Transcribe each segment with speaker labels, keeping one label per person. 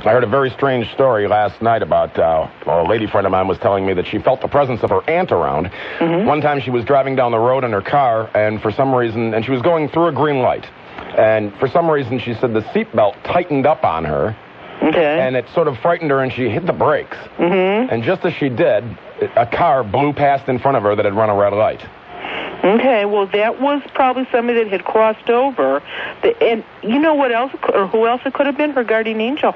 Speaker 1: I heard a very strange story last night about a lady friend of mine was telling me that she felt the presence of her aunt around. One time she was driving down the road in her car, and for some reason, and she was going through a green light. And for some reason, she said the seatbelt tightened up on her.
Speaker 2: Okay.
Speaker 1: And it sort of frightened her, and she hit the brakes. And just as she did, a car blew past in front of her that had run a red light.
Speaker 2: Okay, well, that was probably somebody that had crossed over. And you know what else, or who else it could have been? Her guardian angel.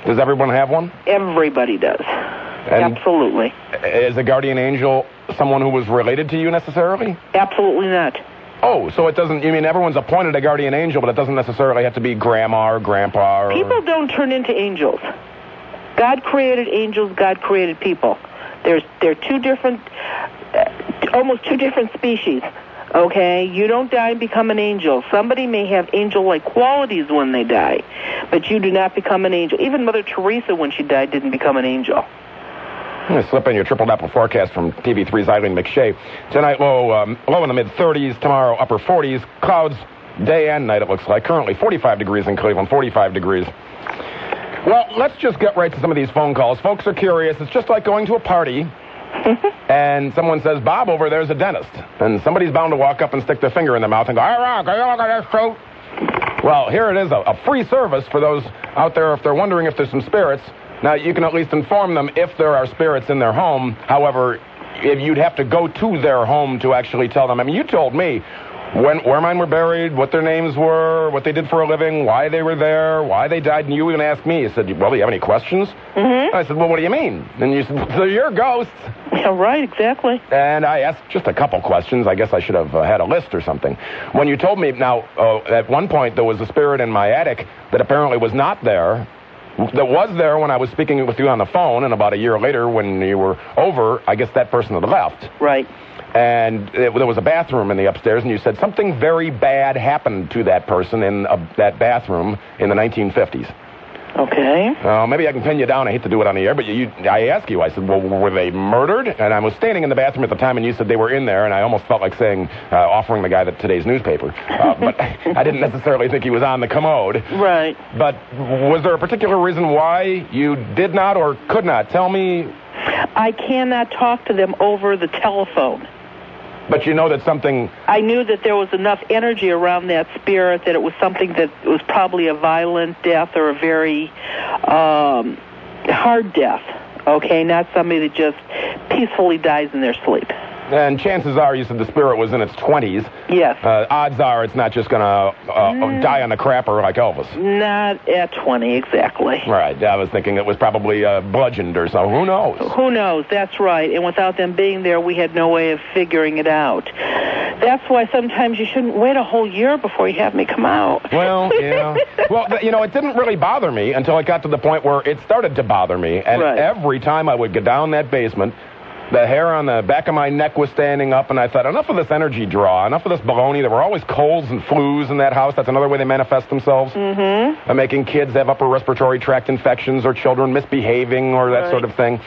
Speaker 1: Does everyone have one?
Speaker 2: Everybody does.
Speaker 1: And
Speaker 2: absolutely.
Speaker 1: Is a guardian angel someone who was related to you necessarily?
Speaker 2: Absolutely not.
Speaker 1: Oh, so it doesn't, you mean everyone's appointed a guardian angel, but it doesn't necessarily have to be grandma or grandpa or...
Speaker 2: People don't turn into angels. God created angels, God created people. They're two different, almost two different species. Okay, you don't die and become an angel. Somebody may have angel-like qualities when they die, but you do not become an angel. Even Mother Teresa, when she died, didn't become an angel.
Speaker 1: I'm going to slip in your triple apple forecast from TV3's Eileen McShay. Tonight, low in the mid-30s. Tomorrow, upper 40s. Clouds, day and night, it looks like. Currently, 45 degrees in Cleveland, 45 degrees. Well, let's just get right to some of these phone calls. Folks are curious. It's just like going to a party. And someone says, Bob, over there's a dentist. And somebody's bound to walk up and stick their finger in their mouth and go, well, here it is, a free service for those out there if they're wondering if there's some spirits. Now, you can at least inform them if there are spirits in their home. However, if you'd have to go to their home to actually tell them. I mean, you told me where mine were buried, what their names were, what they did for a living, why they were there, why they died, and you even asked me. You said, well, do you have any questions? I said, well, what do you mean? And you said, so you're ghosts.
Speaker 2: Yeah, right, exactly.
Speaker 1: And I asked just a couple questions. I guess I should have had a list or something. When you told me, now, at one point there was a spirit in my attic that apparently was not there, that was there when I was speaking with you on the phone, and about a year later when you were over, I guess that person had left.
Speaker 2: Right.
Speaker 1: And there was a bathroom in the upstairs, and you said something very bad happened to that person in that bathroom in the 1950s.
Speaker 2: Okay.
Speaker 1: Maybe I can pin you down. I hate to do it on the air, but I asked you. I said, well, were they murdered? And I was standing in the bathroom at the time, and you said they were in there, and I almost felt like saying, offering the guy today's newspaper. But I didn't necessarily think he was on the commode.
Speaker 2: Right.
Speaker 1: But was there a particular reason why you did not or could not tell me?
Speaker 2: I cannot talk to them over the telephone.
Speaker 1: But you know that something...
Speaker 2: I knew that there was enough energy around that spirit that it was something that was probably a violent death or a very hard death, okay? Not somebody that just peacefully dies in their sleep.
Speaker 1: And chances are, you said the spirit was in its 20s.
Speaker 2: Yes.
Speaker 1: Odds are it's not just going to die on the crapper like Elvis.
Speaker 2: Not at 20, exactly.
Speaker 1: Right. I was thinking it was probably bludgeoned or so. Who knows?
Speaker 2: Who knows? That's right. And without them being there, we had no way of figuring it out. That's why sometimes you shouldn't wait a whole year before you have me come out.
Speaker 1: Well, yeah. Well, it didn't really bother me until it got to the point where it started to bother me. And every time I would get down that basement, the hair on the back of my neck was standing up, and I thought, enough of this energy draw, enough of this baloney. There were always colds and flus in that house. That's another way they manifest themselves. By making kids have upper respiratory tract infections or children misbehaving or that sort of thing.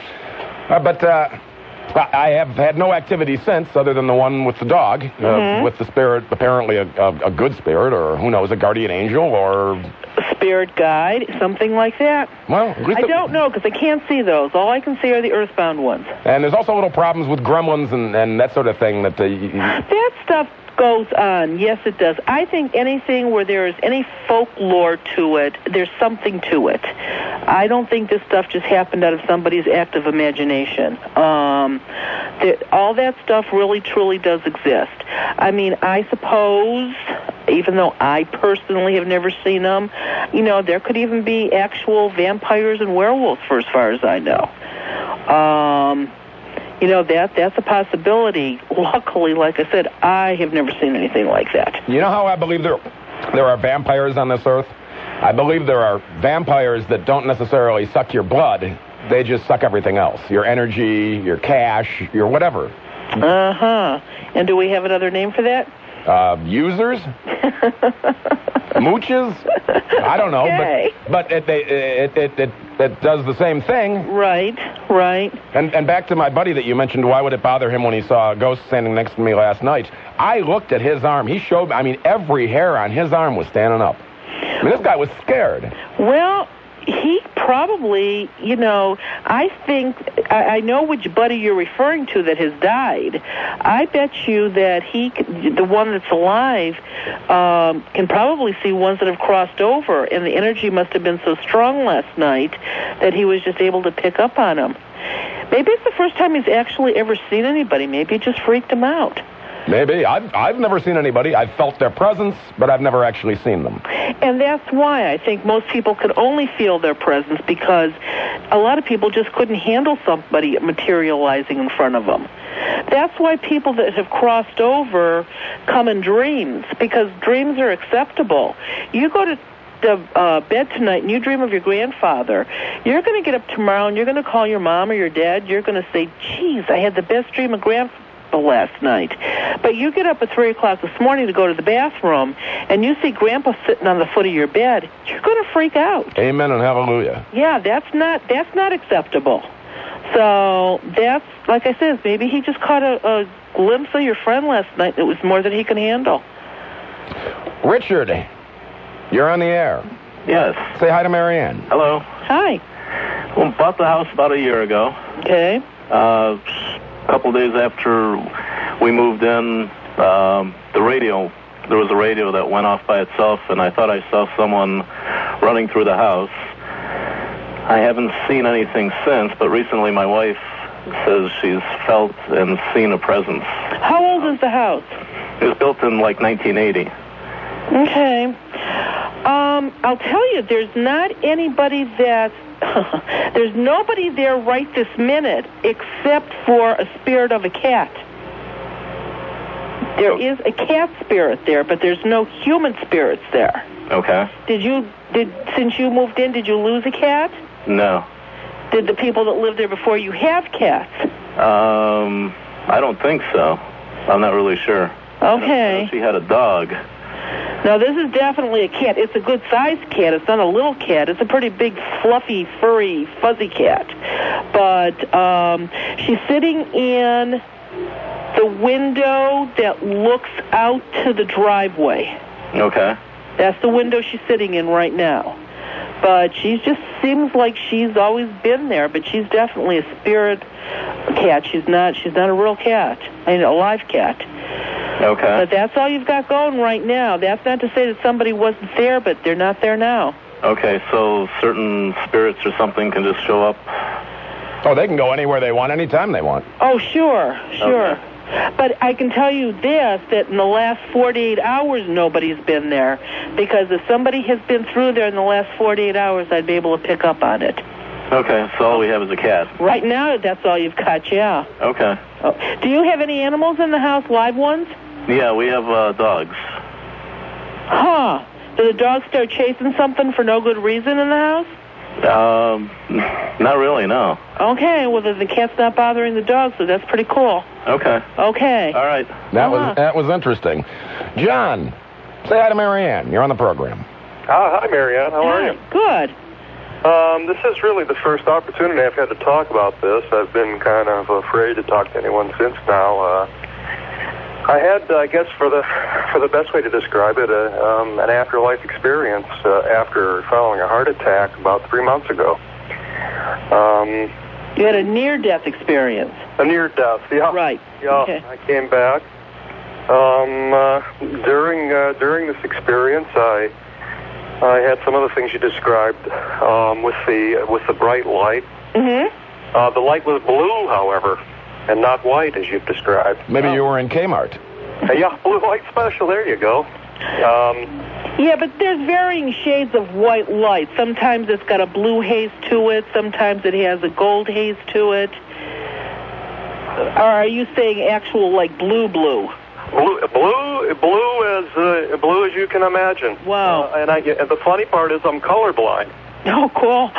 Speaker 1: But I have had no activity since, other than the one with the dog, with the spirit, apparently a good spirit, or who knows, a guardian angel, or...
Speaker 2: spirit guide, something like that.
Speaker 1: Well,
Speaker 2: I don't know, because I can't see those. All I can see are the earthbound ones.
Speaker 1: And there's also little problems with gremlins and that sort of thing. That
Speaker 2: stuff goes on. Yes, it does. I think anything where there is any folklore to it, there's something to it. I don't think this stuff just happened out of somebody's active imagination. All that stuff really, truly does exist. I mean, I suppose, even though I personally have never seen them, there could even be actual vampires and werewolves for as far as I know. That's a possibility. Luckily, like I said, I have never seen anything like that. You
Speaker 1: know how I believe there are vampires on this earth? I believe there are vampires that don't necessarily suck your blood. They just suck everything else. Your energy, your cash, your whatever.
Speaker 2: Uh-huh. And do we have another name for that?
Speaker 1: Users? Mooches? I don't know,
Speaker 2: okay.
Speaker 1: but it does the same thing.
Speaker 2: Right.
Speaker 1: And back to my buddy that you mentioned, why would it bother him when he saw a ghost standing next to me last night? I looked at his arm. He showed, every hair on his arm was standing up. This guy was scared.
Speaker 2: Well, he probably, I think, I know which buddy you're referring to that has died. I bet you that the one that's alive, can probably see ones that have crossed over, and the energy must have been so strong last night that he was just able to pick up on them. Maybe it's the first time he's actually ever seen anybody. Maybe it just freaked him out.
Speaker 1: Maybe. I've never seen anybody. I've felt their presence, but I've never actually seen them.
Speaker 2: And that's why I think most people can only feel their presence, because a lot of people just couldn't handle somebody materializing in front of them. That's why people that have crossed over come in dreams, because dreams are acceptable. You go to bed tonight and you dream of your grandfather, you're going to get up tomorrow and you're going to call your mom or your dad. You're going to say, geez, I had the best dream of grandfather last night. But you get up at 3 o'clock this morning to go to the bathroom and you see Grandpa sitting on the foot of your bed, you're going to freak out.
Speaker 1: Amen and hallelujah.
Speaker 2: Yeah, that's not acceptable. So that's, like I said, maybe he just caught a glimpse of your friend last night and it was more than he could handle.
Speaker 1: Richard, you're on the air.
Speaker 3: Yes.
Speaker 1: Say hi to Mary Ann.
Speaker 3: Hello.
Speaker 2: Hi.
Speaker 3: Well, bought the house about a year ago.
Speaker 2: Okay.
Speaker 3: A couple days after we moved in, there was a radio that went off by itself, and I thought I saw someone running through the house. I haven't seen anything since, but recently my wife says she's felt and seen a presence.
Speaker 2: How old is the house?
Speaker 3: It was built in like 1980.
Speaker 2: Okay. I'll tell you, there's not anybody that... there's nobody there right this minute except for a spirit of a cat. There is a cat spirit there, but there's no human spirits there.
Speaker 3: Okay.
Speaker 2: Since you moved in, did you lose a cat?
Speaker 3: No.
Speaker 2: Did the people that lived there before you have cats?
Speaker 3: I don't think so. I'm not really sure.
Speaker 2: Okay.
Speaker 3: She had a dog.
Speaker 2: Now, this is definitely a cat. It's a good-sized cat. It's not a little cat. It's a pretty big, fluffy, furry, fuzzy cat. But she's sitting in the window that looks out to the driveway.
Speaker 3: Okay.
Speaker 2: That's the window she's sitting in right now. But she just seems like she's always been there, but she's definitely a spirit cat. She's not a real cat. I mean, a live cat.
Speaker 3: Okay.
Speaker 2: But that's all you've got going right now. That's not to say that somebody wasn't there, but they're not there now.
Speaker 3: Okay, so certain spirits or something can just show up?
Speaker 1: Oh, they can go anywhere they want, anytime they want.
Speaker 2: Oh, sure.
Speaker 3: Okay.
Speaker 2: But I can tell you this, that in the last 48 hours, nobody's been there. Because if somebody has been through there in the last 48 hours, I'd be able to pick up on it.
Speaker 3: Okay, so all we have is a cat.
Speaker 2: Right now, that's all you've got, yeah.
Speaker 3: Okay.
Speaker 2: Oh. Do you have any animals in the house, live ones?
Speaker 3: Yeah, we have dogs.
Speaker 2: Huh. Did the dog start chasing something for no good reason in the house?
Speaker 3: Not really, no.
Speaker 2: Okay, well, then the cat's not bothering the dog, so that's pretty cool.
Speaker 3: Okay.
Speaker 2: Okay.
Speaker 3: All right.
Speaker 1: That was interesting. John, say hi to Mary Ann. You're on the program.
Speaker 4: Hi, Mary Ann. How are you?
Speaker 2: Good.
Speaker 4: This is really the first opportunity I've had to talk about this. I've been kind of afraid to talk to anyone since now. I had, I guess, for the best way to describe it, an afterlife experience after following a heart attack about 3 months ago.
Speaker 2: You had a near-death experience.
Speaker 4: A near-death, yeah.
Speaker 2: Right.
Speaker 4: Yeah.
Speaker 2: Okay.
Speaker 4: I came back. During this experience, I had some of the things you described with the bright light.
Speaker 2: Mm-hmm.
Speaker 4: The light was blue, however, and not white, as you've described.
Speaker 1: Maybe you were in Kmart.
Speaker 4: Yeah, blue light special. There you go.
Speaker 2: Yeah, but there's varying shades of white light. Sometimes it's got a blue haze to it. Sometimes it has a gold haze to it. Or are you saying actual, like, blue?
Speaker 4: Blue as you can imagine.
Speaker 2: Wow.
Speaker 4: And the funny part is I'm colorblind.
Speaker 2: Oh, cool.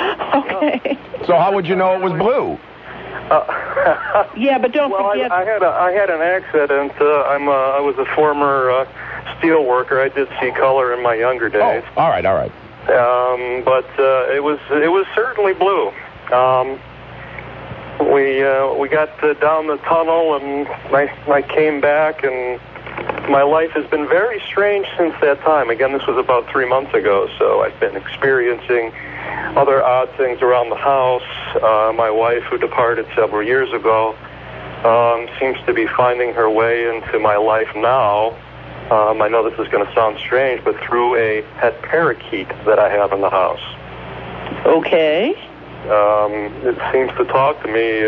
Speaker 2: Okay.
Speaker 1: So how would you know it was blue?
Speaker 2: Yeah, but don't forget.
Speaker 4: I had an accident. I was a former steel worker. I did see color in my younger days.
Speaker 1: Oh, all right.
Speaker 4: But it was certainly blue. We got down the tunnel, and I came back, and my life has been very strange since that time. Again, this was about 3 months ago, so I've been experiencing other odd things around the house. My wife, who departed several years ago, seems to be finding her way into my life now. I know this is going to sound strange, but through a pet parakeet that I have in the house.
Speaker 2: Okay.
Speaker 4: It seems to talk to me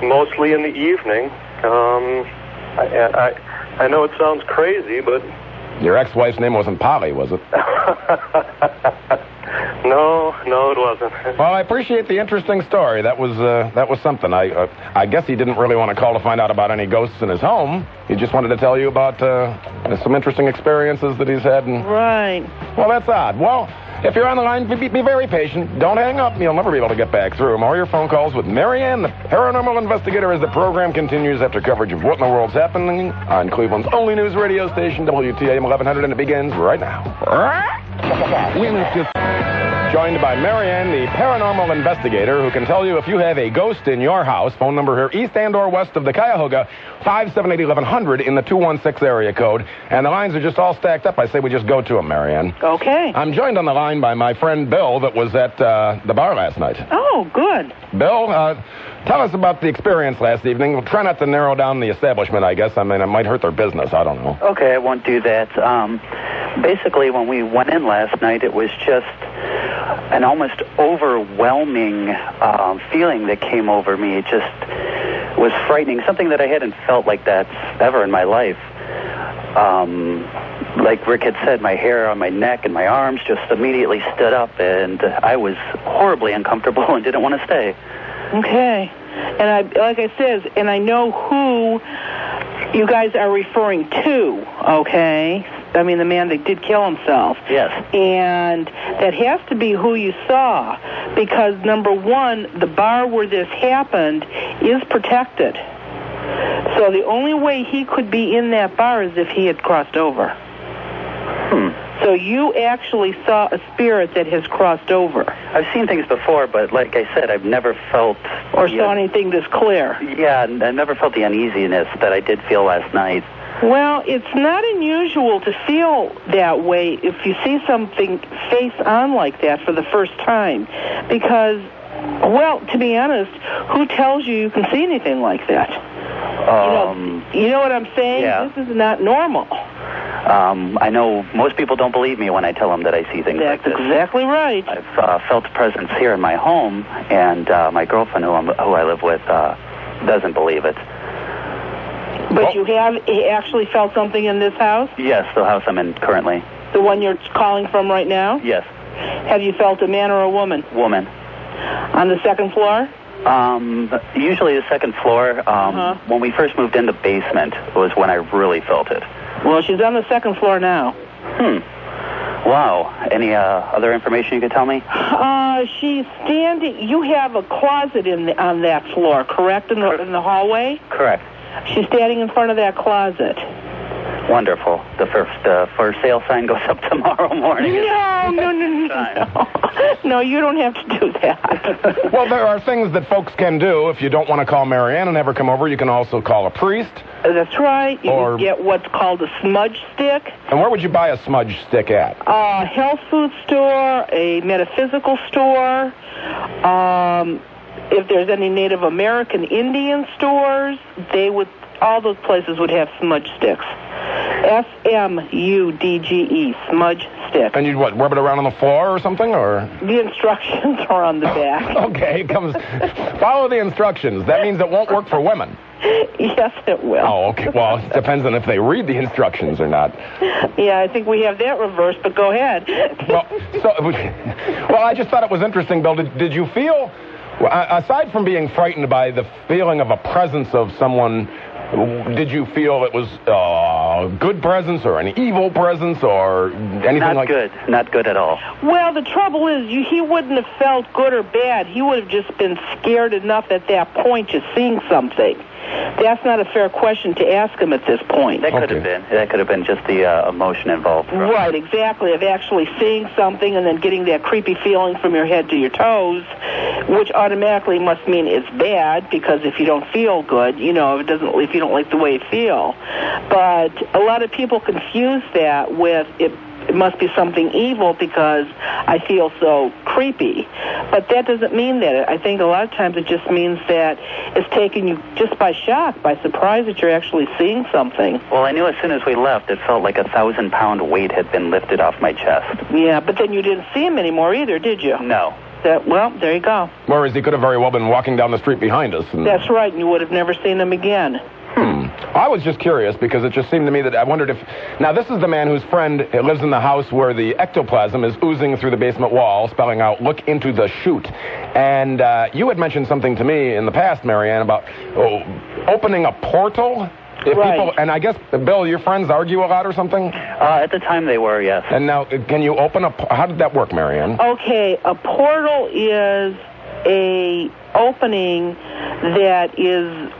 Speaker 4: mostly in the evening. I know it sounds crazy, but...
Speaker 1: Your ex-wife's name wasn't Polly, was it?
Speaker 4: No, it wasn't.
Speaker 1: Well, I appreciate the interesting story. That was something. I guess he didn't really want to call to find out about any ghosts in his home. He just wanted to tell you about some interesting experiences that he's had.
Speaker 2: Right.
Speaker 1: Well, that's odd. Well, if you're on the line, be very patient. Don't hang up. You'll never be able to get back through. More of your phone calls with Mary Ann, the Paranormal Investigator, as the program continues after coverage of what in the world's happening on Cleveland's only news radio station, WTAM 1100, and it begins right now. Joined by Mary Ann, the Paranormal Investigator, who can tell you if you have a ghost in your house. Phone number here, east and or west of the Cuyahoga, 578-1100 in the 216 area code. And the lines are just all stacked up. I say we just go to them, Mary Ann.
Speaker 2: Okay.
Speaker 1: I'm joined on the line by my friend Bill that was at the bar last night.
Speaker 2: Oh, good.
Speaker 1: Bill, tell us about the experience last evening. We'll try not to narrow down the establishment, I guess. I mean, it might hurt their business. I don't know.
Speaker 5: Okay, I won't do that. Basically, when we went in last night, it was just an almost overwhelming feeling that came over me. It just was frightening, something that I hadn't felt like that ever in my life. Like Rick had said, my hair on my neck and my arms just immediately stood up, and I was horribly uncomfortable and didn't want to stay.
Speaker 2: Okay. And like I said, and I know who you guys are referring to, okay? I mean, the man that did kill himself.
Speaker 5: Yes.
Speaker 2: And that has to be who you saw, because, number one, the bar where this happened is protected. So the only way he could be in that bar is if he had crossed over. So you actually saw a spirit that has crossed over.
Speaker 5: I've seen things before, but like I said, I've never felt...
Speaker 2: Or saw anything this clear.
Speaker 5: Yeah, I never felt the uneasiness that I did feel last night.
Speaker 2: Well, it's not unusual to feel that way if you see something face on like that for the first time. Because, well, to be honest, who tells you can see anything like that? You know what I'm saying?
Speaker 5: Yeah.
Speaker 2: This is not normal.
Speaker 5: I know most people don't believe me when I tell them that I see things like this.
Speaker 2: That's exactly right.
Speaker 5: I've felt a presence here in my home, and my girlfriend, who I live with, doesn't believe it.
Speaker 2: But you have actually felt something in this house?
Speaker 5: Yes, the house I'm in currently.
Speaker 2: The one you're calling from right now?
Speaker 5: Yes.
Speaker 2: Have you felt a man or a woman?
Speaker 5: Woman.
Speaker 2: On the second floor?
Speaker 5: Usually the second floor. When we first moved in, the basement was when I really felt it.
Speaker 2: Well, she's on the second floor now.
Speaker 5: Wow. Any other information you could tell me?
Speaker 2: She's standing... You have a closet on that floor, correct, in the hallway?
Speaker 5: Correct.
Speaker 2: She's standing in front of that closet.
Speaker 5: Wonderful. The for sale sign goes up tomorrow morning.
Speaker 2: No. No, you don't have to do that.
Speaker 1: Well, there are things that folks can do. If you don't want to call Mary Ann and have her come over, you can also call a priest.
Speaker 2: That's right. You can get what's called a smudge stick.
Speaker 1: And where would you buy a smudge stick at?
Speaker 2: A health food store, a metaphysical store. If there's any Native American Indian stores, all those places would have smudge sticks. SMUDGE, smudge stick.
Speaker 1: And you'd rub it around on the floor or something, or?
Speaker 2: The instructions are on the back.
Speaker 1: Okay, follow the instructions. That means it won't work for women.
Speaker 2: Yes, it will.
Speaker 1: Oh, okay. Well, it depends on if they read the instructions or not.
Speaker 2: Yeah, I think we have that reversed, but go ahead.
Speaker 1: Well, I just thought it was interesting, Bill. Did you feel, aside from being frightened by the feeling of a presence of someone, did you feel it was a good presence or an evil presence or anything like that?
Speaker 5: Not good at all.
Speaker 2: Well, the trouble is, he wouldn't have felt good or bad. He would have just been scared enough at that point just seeing something. That's not a fair question to ask him at this point.
Speaker 5: That could have been just the emotion involved.
Speaker 2: Right, exactly, of actually seeing something and then getting that creepy feeling from your head to your toes, which automatically must mean it's bad, because if you don't feel good, if you don't like the way you feel. But a lot of people confuse that with it must be something evil because I feel so creepy. But that doesn't mean that. I think a lot of times it just means that it's taking you just by shock, by surprise that you're actually seeing something.
Speaker 5: Well, I knew as soon as we left, it felt like a 1,000-pound weight had been lifted off my chest.
Speaker 2: Yeah, but then you didn't see him anymore either, did you?
Speaker 5: No.
Speaker 2: Well, there you go.
Speaker 1: Whereas he could have very well been walking down the street behind us.
Speaker 2: That's right, and you would have never seen him again.
Speaker 1: I was just curious because it just seemed to me that I wondered if... Now, this is the man whose friend lives in the house where the ectoplasm is oozing through the basement wall, spelling out, look into the chute. And you had mentioned something to me in the past, Mary Ann, about opening a portal. If
Speaker 2: right.
Speaker 1: People, and I guess, Bill, your friends argue a lot or something?
Speaker 5: At the time they were, yes.
Speaker 1: And now, can you open a... How did that work, Mary Ann?
Speaker 2: Okay, a portal is a opening that is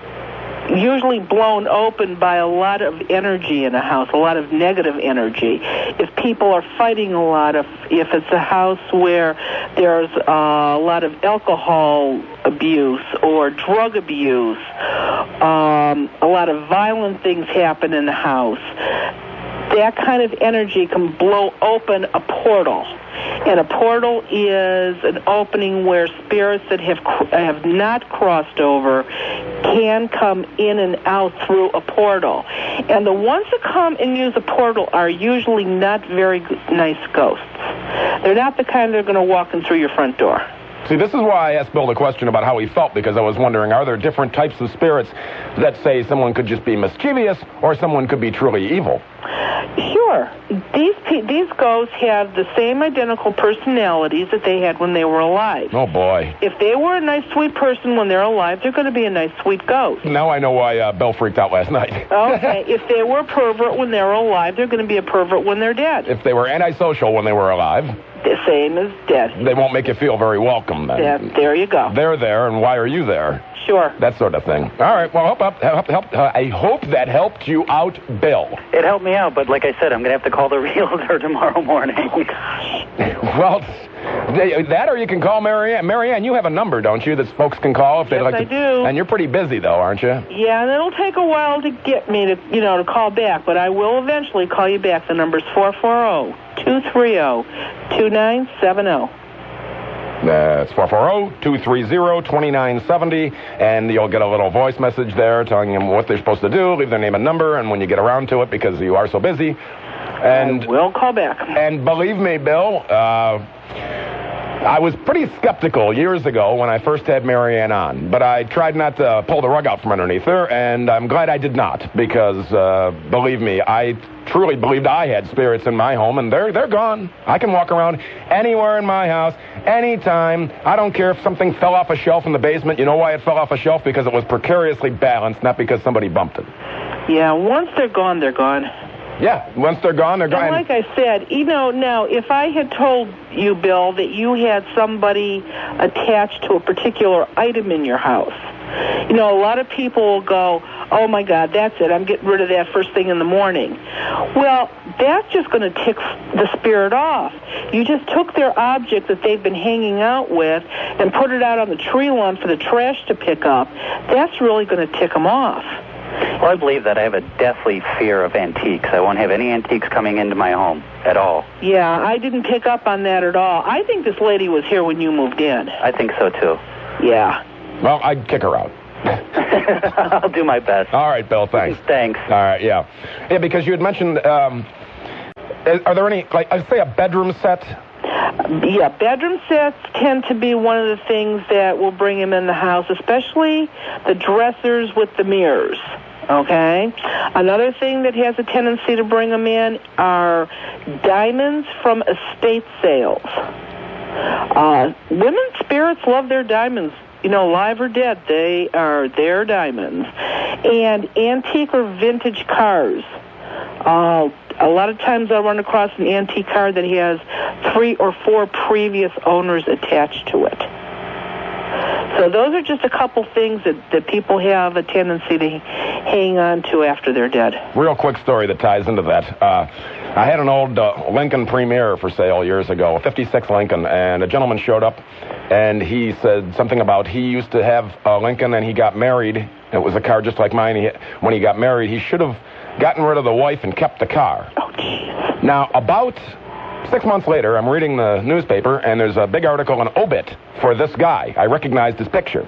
Speaker 2: usually blown open by a lot of energy in a house, a lot of negative energy. If people are fighting a lot, if it's a house where there's a lot of alcohol abuse or drug abuse, a lot of violent things happen in the house, that kind of energy can blow open a portal. And a portal is an opening where spirits that have not crossed over can come in and out through a portal. And the ones that come and use a portal are usually not very nice ghosts. They're not the kind that are going to walk in through your front door.
Speaker 1: See, this is why I asked Bill the question about how he felt, because I was wondering, are there different types of spirits that say someone could just be mischievous or someone could be truly evil?
Speaker 2: Sure. These ghosts have the same identical personalities that they had when they were alive.
Speaker 1: Oh, boy.
Speaker 2: If they were a nice, sweet person when they're alive, they're going to be a nice, sweet ghost.
Speaker 1: Now I know why Bill freaked out last night.
Speaker 2: Okay. If they were a pervert when they were alive, they're going to be a pervert when they're dead.
Speaker 1: If they were antisocial when they were alive...
Speaker 2: The same as dead.
Speaker 1: They won't make you feel very welcome, then.
Speaker 2: There you go.
Speaker 1: They're there, and why are you there?
Speaker 2: Sure.
Speaker 1: That sort of thing. All right, well, I hope that helped you out, Bill.
Speaker 5: It helped me out, but like I said, I'm going to have to call the realtor tomorrow morning.
Speaker 2: Oh, gosh.
Speaker 1: Well, that or you can call Mary Ann. Mary Ann, you have a number, don't you, that folks can call if they'd like to?
Speaker 2: Yes, I do.
Speaker 1: And you're pretty busy, though, aren't you?
Speaker 2: Yeah, and it'll take a while to get me to call back, but I will eventually call you back. The number's 440-230-2970.
Speaker 1: That's 440-230-2970, and you'll get a little voice message there telling them what they're supposed to do, leave their name and number, and when you get around to it, because you are so busy. And
Speaker 2: we'll call back.
Speaker 1: And believe me, Bill, I was pretty skeptical years ago when I first had Mary Ann on, but I tried not to pull the rug out from underneath her, and I'm glad I did not, because, believe me, I truly believed I had spirits in my home, and they're gone. I can walk around anywhere in my house, anytime. I don't care if something fell off a shelf in the basement. You know why it fell off a shelf? Because it was precariously balanced, not because somebody bumped it.
Speaker 2: Yeah, once they're gone, they're gone.
Speaker 1: Yeah, once they're gone, they're gone.
Speaker 2: And like I said, now, if I had told you, Bill, that you had somebody attached to a particular item in your house, a lot of people will go, oh, my God, that's it. I'm getting rid of that first thing in the morning. Well, that's just going to tick the spirit off. You just took their object that they've been hanging out with and put it out on the tree lawn for the trash to pick up. That's really going to tick them off.
Speaker 5: Well, I believe that I have a deathly fear of antiques. I won't have any antiques coming into my home at all.
Speaker 2: Yeah, I didn't pick up on that at all. I think this lady was here when you moved in.
Speaker 5: I think so, too.
Speaker 2: Yeah.
Speaker 1: Well, I'd kick her out.
Speaker 5: I'll do my best.
Speaker 1: All right, Bill, thanks.
Speaker 5: Thanks.
Speaker 1: All right, yeah. Yeah, because you had mentioned, are there any, I'd say a bedroom set?
Speaker 2: Yeah, bedroom sets tend to be one of the things that will bring him in the house, especially the dressers with the mirrors. Okay? Another thing that has a tendency to bring them in are diamonds from estate sales. Women spirits love their diamonds. Live or dead, they are their diamonds. And antique or vintage cars. A lot of times I'll run across an antique car that has 3 or 4 previous owners attached to it. So those are just a couple things that people have a tendency to hang on to after they're dead.
Speaker 1: Real quick story that ties into that. I had an old Lincoln Premier for sale years ago, a 56 Lincoln, and a gentleman showed up, and he said something about he used to have a Lincoln and he got married. It was a car just like mine. When he got married, he should have gotten rid of the wife and kept the car.
Speaker 2: Oh, geez.
Speaker 1: Now, about 6 months later, I'm reading the newspaper, and there's a big article, an obit for this guy. I recognized his picture.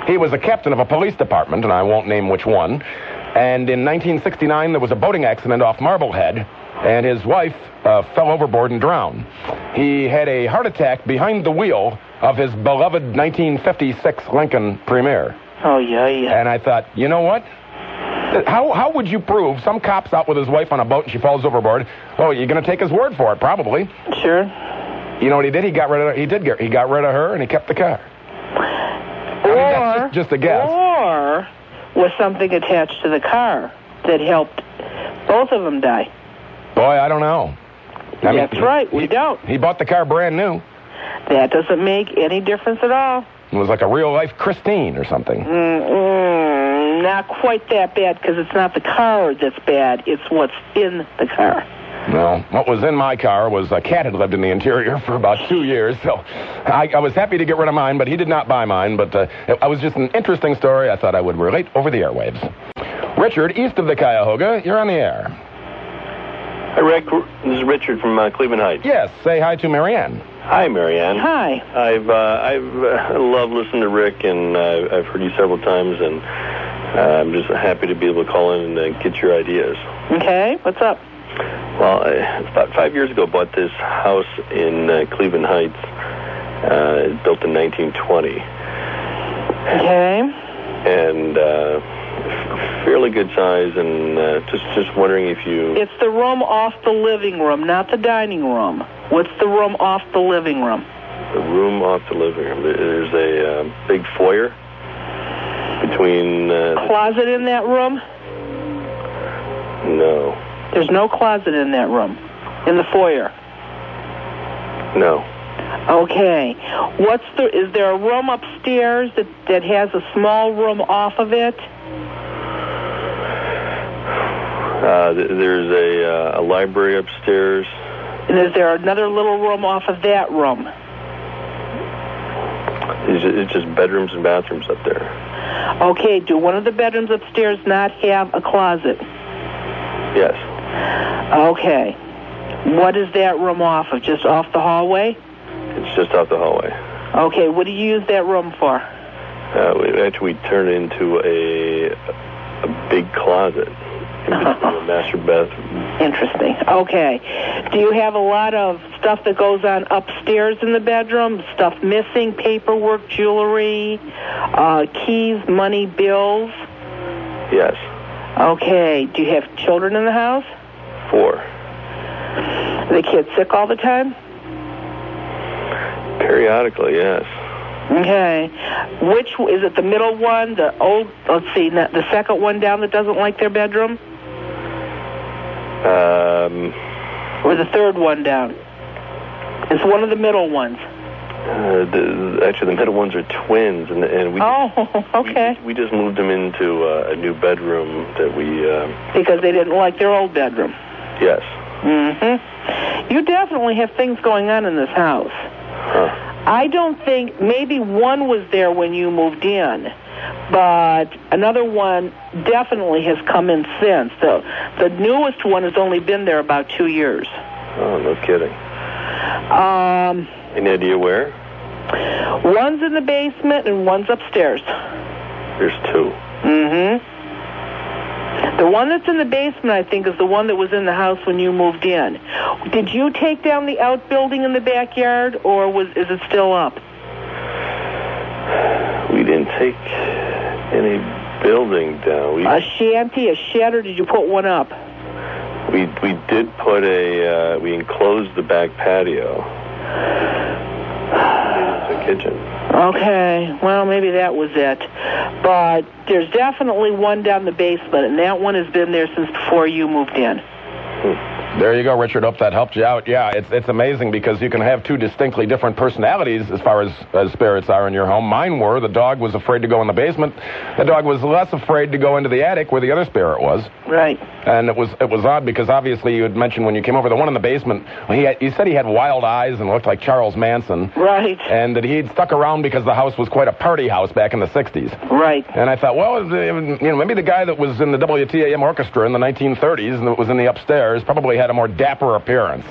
Speaker 1: He was a captain of a police department, and I won't name which one. And in 1969, there was a boating accident off Marblehead, and his wife fell overboard and drowned. He had a heart attack behind the wheel of his beloved 1956 Lincoln Premier.
Speaker 2: Oh, yeah.
Speaker 1: And I thought, you know what? How would you prove some cop's out with his wife on a boat and she falls overboard? Oh, you're going to take his word for it, probably.
Speaker 2: Sure.
Speaker 1: You know what he did? He got rid of her and he kept the car.
Speaker 2: Or,
Speaker 1: that's just a guess.
Speaker 2: Or was something attached to the car that helped both of them die?
Speaker 1: Boy, I don't know.
Speaker 2: That's right, we don't.
Speaker 1: He bought the car brand new.
Speaker 2: That doesn't make any difference at all.
Speaker 1: It was like a real-life Christine or something.
Speaker 2: Not quite that bad, because it's not the car that's bad. It's what's in the car.
Speaker 1: No, what was in my car was a cat had lived in the interior for about 2 years, so I was happy to get rid of mine, but he did not buy mine. But it was just an interesting story I thought I would relate over the airwaves. Richard, east of the Cuyahoga, you're on the air.
Speaker 6: Hi, Rick. This is Richard from Cleveland Heights.
Speaker 1: Yes, say hi to Mary Ann.
Speaker 6: Hi, Mary Ann.
Speaker 2: Hi.
Speaker 6: I've loved listening to Rick, and I've heard you several times, and I'm just happy to be able to call in and get your ideas.
Speaker 2: Okay, what's up?
Speaker 6: Well, about 5 years ago, I bought this house in Cleveland Heights, built in 1920.
Speaker 2: Okay.
Speaker 6: And fairly good size, and just wondering if you...
Speaker 2: It's the room off the living room, not the dining room. What's the room off the living room?
Speaker 6: The room off the living room. There's a big foyer between...
Speaker 2: Closet in that room?
Speaker 6: No.
Speaker 2: There's no closet in that room, in the foyer?
Speaker 6: No.
Speaker 2: Okay. Is there a room upstairs that has a small room off of it?
Speaker 6: There's a library upstairs.
Speaker 2: And is there another little room off of that room?
Speaker 6: It's just bedrooms and bathrooms up there.
Speaker 2: Okay, do one of the bedrooms upstairs not have a closet?
Speaker 6: Yes.
Speaker 2: Okay. What is that room off of? Just off the hallway?
Speaker 6: It's just off the hallway.
Speaker 2: Okay, what do you use that room for?
Speaker 6: We turn it into a big closet. A master bathroom.
Speaker 2: Interesting. Okay. Do you have a lot of stuff that goes on upstairs in the bedroom? Stuff missing, paperwork, jewelry, keys, money, bills?
Speaker 6: Yes.
Speaker 2: Okay. Do you have children in the house?
Speaker 6: 4.
Speaker 2: Are the kids sick all the time?
Speaker 6: Periodically, yes.
Speaker 2: Okay. Which is it? The middle one, the second one down that doesn't like their bedroom? Or the third one down? It's one of the middle ones.
Speaker 6: Actually, the middle ones are twins, and we.
Speaker 2: Oh, okay.
Speaker 6: We just moved them into a new bedroom that we.
Speaker 2: Because they didn't like their old bedroom.
Speaker 6: Yes.
Speaker 2: Mm-hmm. You definitely have things going on in this house.
Speaker 6: Huh.
Speaker 2: I don't think, maybe one was there when you moved in, but another one definitely has come in since. The newest one has only been there about 2 years.
Speaker 6: Oh, no kidding. Any idea where?
Speaker 2: One's in the basement and one's upstairs.
Speaker 6: There's 2.
Speaker 2: Mm-hmm. The one that's in the basement, I think, is the one that was in the house when you moved in. Did you take down the outbuilding in the backyard, or is it still up?
Speaker 6: We didn't take any building down.
Speaker 2: A shanty, a shed, or did you put one up?
Speaker 6: We did put we enclosed the back patio. It's a kitchen.
Speaker 2: Okay, well, maybe that was it. But there's definitely one down the basement, and that one has been there since before you moved in.
Speaker 1: There you go, Richard. Hope that helped you out. Yeah, it's amazing because you can have 2 distinctly different personalities as far as spirits are in your home. Mine were, the dog was afraid to go in the basement. The dog was less afraid to go into the attic where the other spirit was.
Speaker 2: Right.
Speaker 1: And it was odd because obviously you had mentioned when you came over, the one in the basement, he said he had wild eyes and looked like Charles Manson.
Speaker 2: Right.
Speaker 1: And that he'd stuck around because the house was quite a party house back in the 60s.
Speaker 2: Right.
Speaker 1: And I thought, well, maybe the guy that was in the WTAM orchestra in the 1930s and that was in the upstairs probably had a more dapper appearance.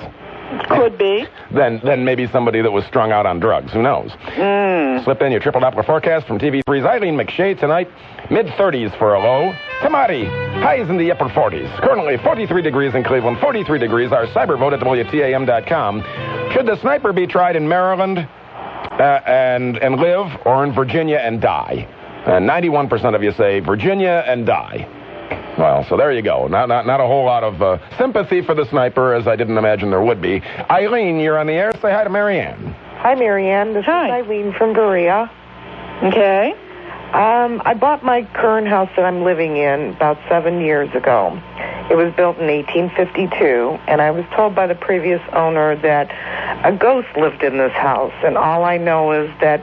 Speaker 2: Could be.
Speaker 1: Then maybe somebody that was strung out on drugs. Who knows? Slip in your triple Doppler forecast from TV3's Eileen McShay tonight. Mid-30s for a low. Tamati, highs in the upper 40s. Currently 43 degrees in Cleveland, 43 degrees. Our cyber vote at WTAM.com. Should the sniper be tried in Maryland and live, or in Virginia and die? 91% of you say Virginia and die. Well, so there you go. Not a whole lot of sympathy for the sniper, as I didn't imagine there would be. Eileen, you're on the air. Say hi to Mary Ann.
Speaker 7: Hi, Mary Ann. This is Eileen from Berea.
Speaker 2: Okay.
Speaker 7: I bought my current house that I'm living in about 7 years ago. It was built in 1852, and I was told by the previous owner that a ghost lived in this house, and all I know is that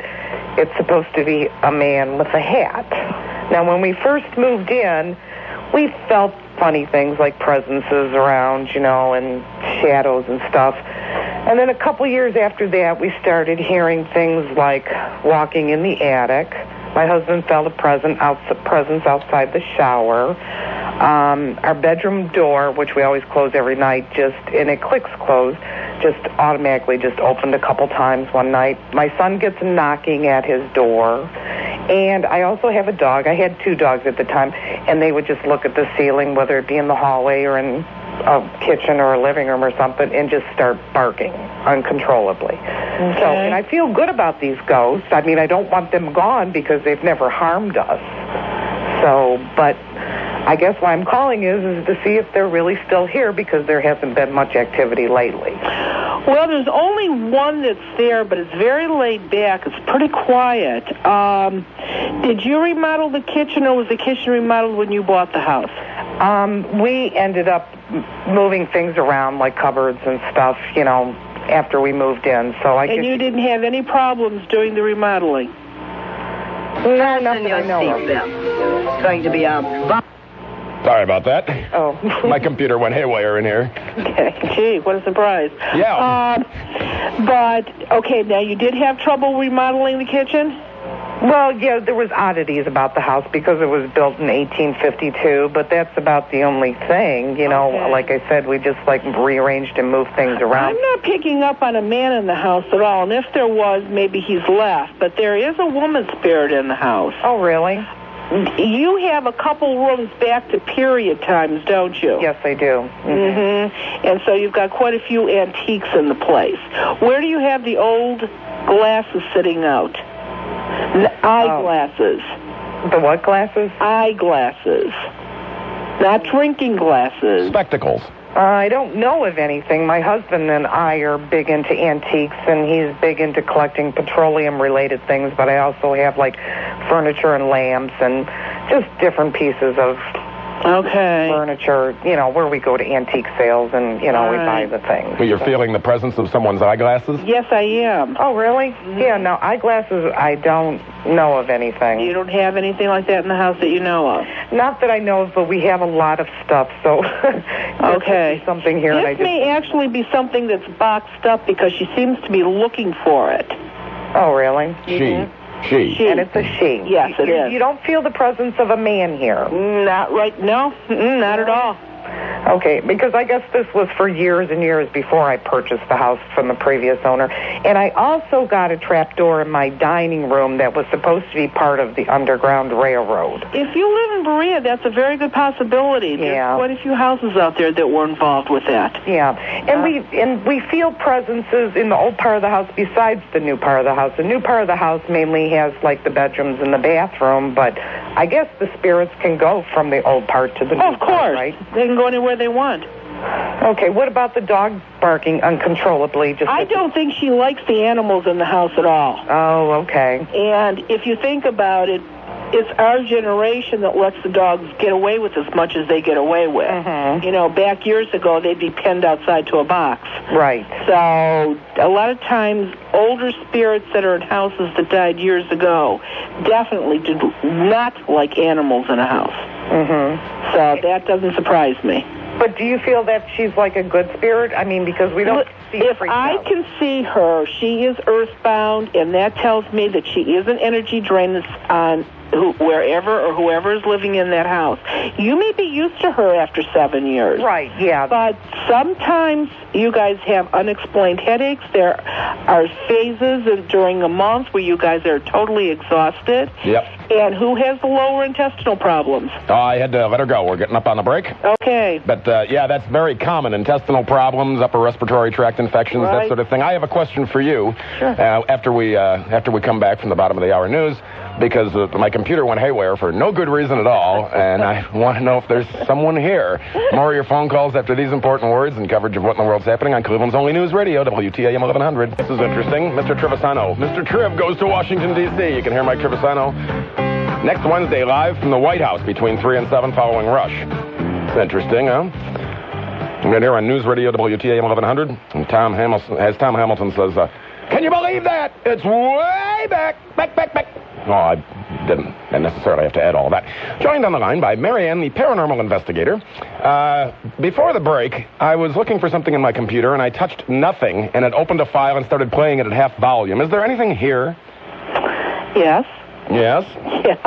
Speaker 7: it's supposed to be a man with a hat. Now, when we first moved in, we felt funny things like presences around, and shadows and stuff. And then a couple years after that, we started hearing things like walking in the attic. My husband felt a presence outside the shower. Our bedroom door, which we always close every night, and it clicks closed, just automatically just opened a couple times one night. My son gets knocking at his door. And I also have a dog. I had 2 dogs at the time, and they would just look at the ceiling, whether it be in the hallway or in a kitchen or a living room or something, and just start barking uncontrollably. Okay. So, and I feel good about these ghosts. I mean, I don't want them gone because they've never harmed us. So, but I guess why I'm calling is to see if they're really still here, because there hasn't been much activity lately.
Speaker 2: Well, there's only one that's there, but it's very laid back. It's pretty quiet. Did you remodel the kitchen, or was the kitchen remodeled when you bought the house?
Speaker 7: We ended up moving things around, like cupboards and stuff, after we moved in. So
Speaker 2: And you didn't have any problems during the remodeling?
Speaker 7: No, nothing I know of.
Speaker 8: It's going to be a...
Speaker 1: Sorry about that.
Speaker 7: Oh.
Speaker 1: My computer went haywire in here.
Speaker 2: Okay. Gee, what a surprise.
Speaker 1: Yeah.
Speaker 2: Okay, now you did have trouble remodeling the kitchen?
Speaker 7: Well, yeah, there was oddities about the house because it was built in 1852, but that's about the only thing. Okay. Like I said, we just rearranged and moved things around.
Speaker 2: I'm not picking up on a man in the house at all, and if there was, maybe he's left. But there is a woman spirit in the house.
Speaker 7: Oh, really?
Speaker 2: You have a couple rooms back to period times, don't you?
Speaker 7: Yes, I do.
Speaker 2: Mm-hmm. And so you've got quite a few antiques in the place. Where do you have the old glasses sitting out? Eyeglasses.
Speaker 7: The what glasses?
Speaker 2: Eyeglasses. Not drinking glasses.
Speaker 1: Spectacles.
Speaker 7: I don't know of anything. My husband and I are big into antiques, and he's big into collecting petroleum-related things, but I also have, furniture and lamps and just different pieces of furniture, where we go to antique sales and, we buy the things.
Speaker 1: Well, you're feeling the presence of someone's eyeglasses?
Speaker 2: Yes, I am.
Speaker 7: Oh, really? Mm-hmm. Yeah, no, eyeglasses, I don't know of anything.
Speaker 2: You don't have anything like that in the house that you know of?
Speaker 7: Not that I know of, but we have a lot of stuff, so
Speaker 2: okay.
Speaker 7: Something here.
Speaker 2: This may actually be something that's boxed up because she seems to be looking for it.
Speaker 7: Oh, really?
Speaker 1: She.
Speaker 7: And it's a she.
Speaker 2: Yes, it is.
Speaker 7: You don't feel the presence of a man here?
Speaker 2: Not right. No, not at all.
Speaker 7: Okay, because I guess this was for years and years before I purchased the house from the previous owner. And I also got a trap door in my dining room that was supposed to be part of the Underground Railroad.
Speaker 2: If you live in Berea, that's a very good possibility.
Speaker 7: Yeah.
Speaker 2: There's quite a few houses out there that were involved with that.
Speaker 7: Yeah, and we feel presences in the old part of the house besides the new part of the house. The new part of the house mainly has the bedrooms and the bathroom, but I guess the spirits can go from the old part to the new part, right?
Speaker 2: They can go anywhere they want.
Speaker 7: Okay, what about the dog barking uncontrollably?
Speaker 2: I don't think she likes the animals in the house at all.
Speaker 7: Oh, okay.
Speaker 2: And if you think about it, it's our generation that lets the dogs get away with as much as they get away with.
Speaker 7: Mm-hmm.
Speaker 2: Back years ago, they'd be penned outside to a box.
Speaker 7: Right.
Speaker 2: So a lot of times, older spirits that are in houses that died years ago definitely did not like animals in a house.
Speaker 7: Mm-hmm.
Speaker 2: So that doesn't surprise me.
Speaker 7: But do you feel that she's a good spirit? I mean, because we don't see her.
Speaker 2: If I can see her, she is earthbound, and that tells me that she is an energy drain that's on wherever or whoever is living in that house. You may be used to her after 7 years.
Speaker 7: Right, yeah.
Speaker 2: But sometimes you guys have unexplained headaches. There are phases during a month where you guys are totally exhausted.
Speaker 1: Yep.
Speaker 2: And who has the lower intestinal problems?
Speaker 1: I had to let her go. We're getting up on the break.
Speaker 2: Okay.
Speaker 1: But, yeah, that's very common. Intestinal problems, upper respiratory tract infections, that sort of thing. I have a question for you.
Speaker 2: Sure.
Speaker 1: After we come back from the bottom of the hour news, because my computer went haywire for no good reason at all, and I want to know if there's someone here. More of your phone calls after these important words and coverage of what in the world's happening on Cleveland's only news radio, WTAM 1100. This is interesting. Mr. Trevisano. Mr. Triv goes to Washington, D.C. You can hear Mike Trevisano next Wednesday live from the White House between 3 and 7 following Rush. It's interesting, huh? I'm going to hear on News Radio WTAM 1100, and Tom Hamilton says, can you believe that? It's way back. Oh, I didn't necessarily have to add all that. Joined on the line by Mary Ann, the paranormal investigator. Before the break, I was looking for something in my computer, and I touched nothing, and it opened a file and started playing it at half volume. Is there anything here?
Speaker 2: Yes.
Speaker 1: Yes?
Speaker 2: Yeah.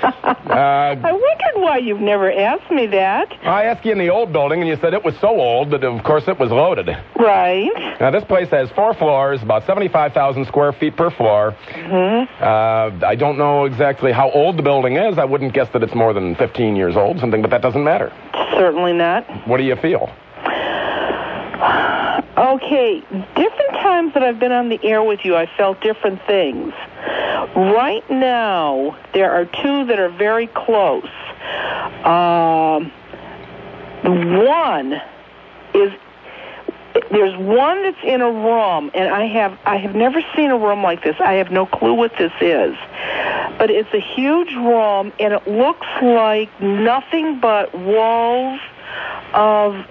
Speaker 2: I wondered why you've never asked me that.
Speaker 1: I asked you in the old building, and you said it was so old that, of course, it was loaded.
Speaker 2: Right.
Speaker 1: Now, this place has 4 floors, about 75,000 square feet per floor.
Speaker 2: Mm-hmm.
Speaker 1: I don't know exactly how old the building is. I wouldn't guess that it's more than 15 years old, something, but that doesn't matter.
Speaker 2: Certainly not.
Speaker 1: What do you feel?
Speaker 2: Okay, different times that I've been on the air with you, I felt different things. Right now, there are 2 that are very close. There's one that's in a room, and I have never seen a room like this. I have no clue what this is. But it's a huge room, and it looks like nothing but walls of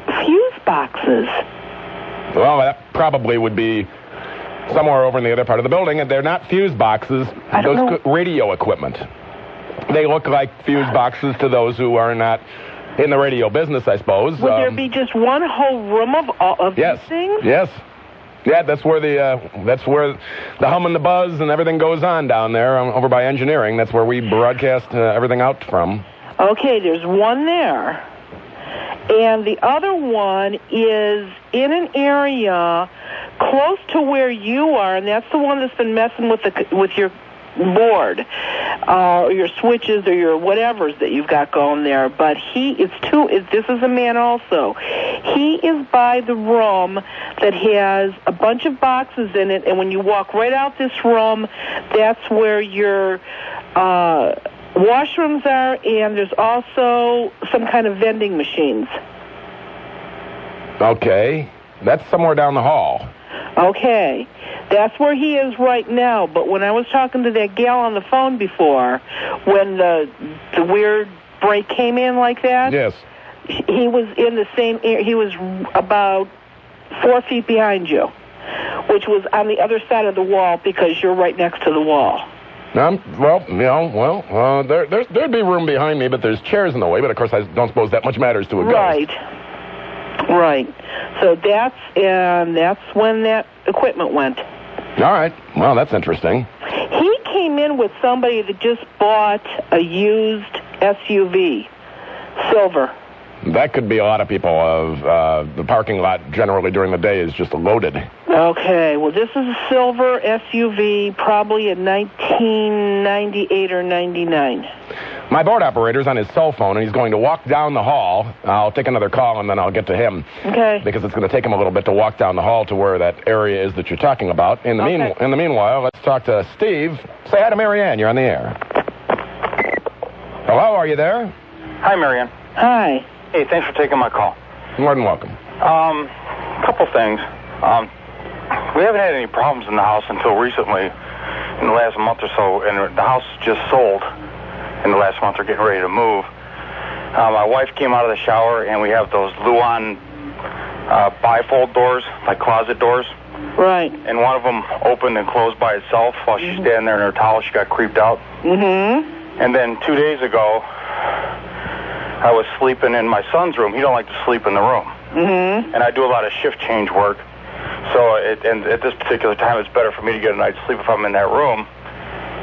Speaker 2: fuse boxes.
Speaker 1: Well, that probably would be somewhere over in the other part of the building, and they're not fuse boxes. Those radio equipment. They look like fuse boxes to those who are not in the radio business, I suppose.
Speaker 2: Would there be just one whole room of these things?
Speaker 1: Yes. Yeah, that's where the hum and the buzz and everything goes on down there over by engineering. That's where we broadcast everything out from.
Speaker 2: Okay, there's one there. And the other one is in an area close to where you are, and that's the one that's been messing with your board, or your switches, or your whatevers that you've got going there. But this is a man also. He is by the room that has a bunch of boxes in it, and when you walk right out this room, that's where your washrooms are, and there's also some kind of vending machines.
Speaker 1: Okay. That's somewhere down the hall.
Speaker 2: Okay. That's where he is right now, but when I was talking to that gal on the phone before, when the weird break came in like that,
Speaker 1: yes,
Speaker 2: he was in the same area. He was about 4 feet behind you, which was on the other side of the wall because you're right next to the wall.
Speaker 1: There'd be room behind me, but there's chairs in the way. But of course, I don't suppose that much matters to a ghost.
Speaker 2: Right. So that's when that equipment went.
Speaker 1: All right. Well, that's interesting.
Speaker 2: He came in with somebody that just bought a used SUV, silver.
Speaker 1: That could be a lot of people. The parking lot generally during the day is just loaded.
Speaker 2: Okay. Well, this is a silver SUV, probably in 1998 or 99.
Speaker 1: My board operator's on his cell phone, and he's going to walk down the hall. I'll take another call, and then I'll get to him.
Speaker 2: Okay.
Speaker 1: Because it's going to take him a little bit to walk down the hall to where that area is that you're talking about. In the meanwhile, let's talk to Steve. Say hi to Mary Ann. You're on the air. Hello, are you there?
Speaker 9: Hi, Mary Ann.
Speaker 2: Hi.
Speaker 9: Hey, thanks for taking my call.
Speaker 1: More than welcome.
Speaker 9: Couple things. We haven't had any problems in the house until recently, in the last month or so, and the house just sold in the last month. We're getting ready to move. My wife came out of the shower, and we have those Luan bifold doors, like closet doors.
Speaker 2: Right.
Speaker 9: And one of them opened and closed by itself while she's standing there in her towel. She got creeped out.
Speaker 2: Mm-hmm.
Speaker 9: And then 2 days ago, I was sleeping in my son's room. He don't like to sleep in the room.
Speaker 2: Mm-hmm.
Speaker 9: And I do a lot of shift change work. So and at this particular time, it's better for me to get a night's sleep if I'm in that room.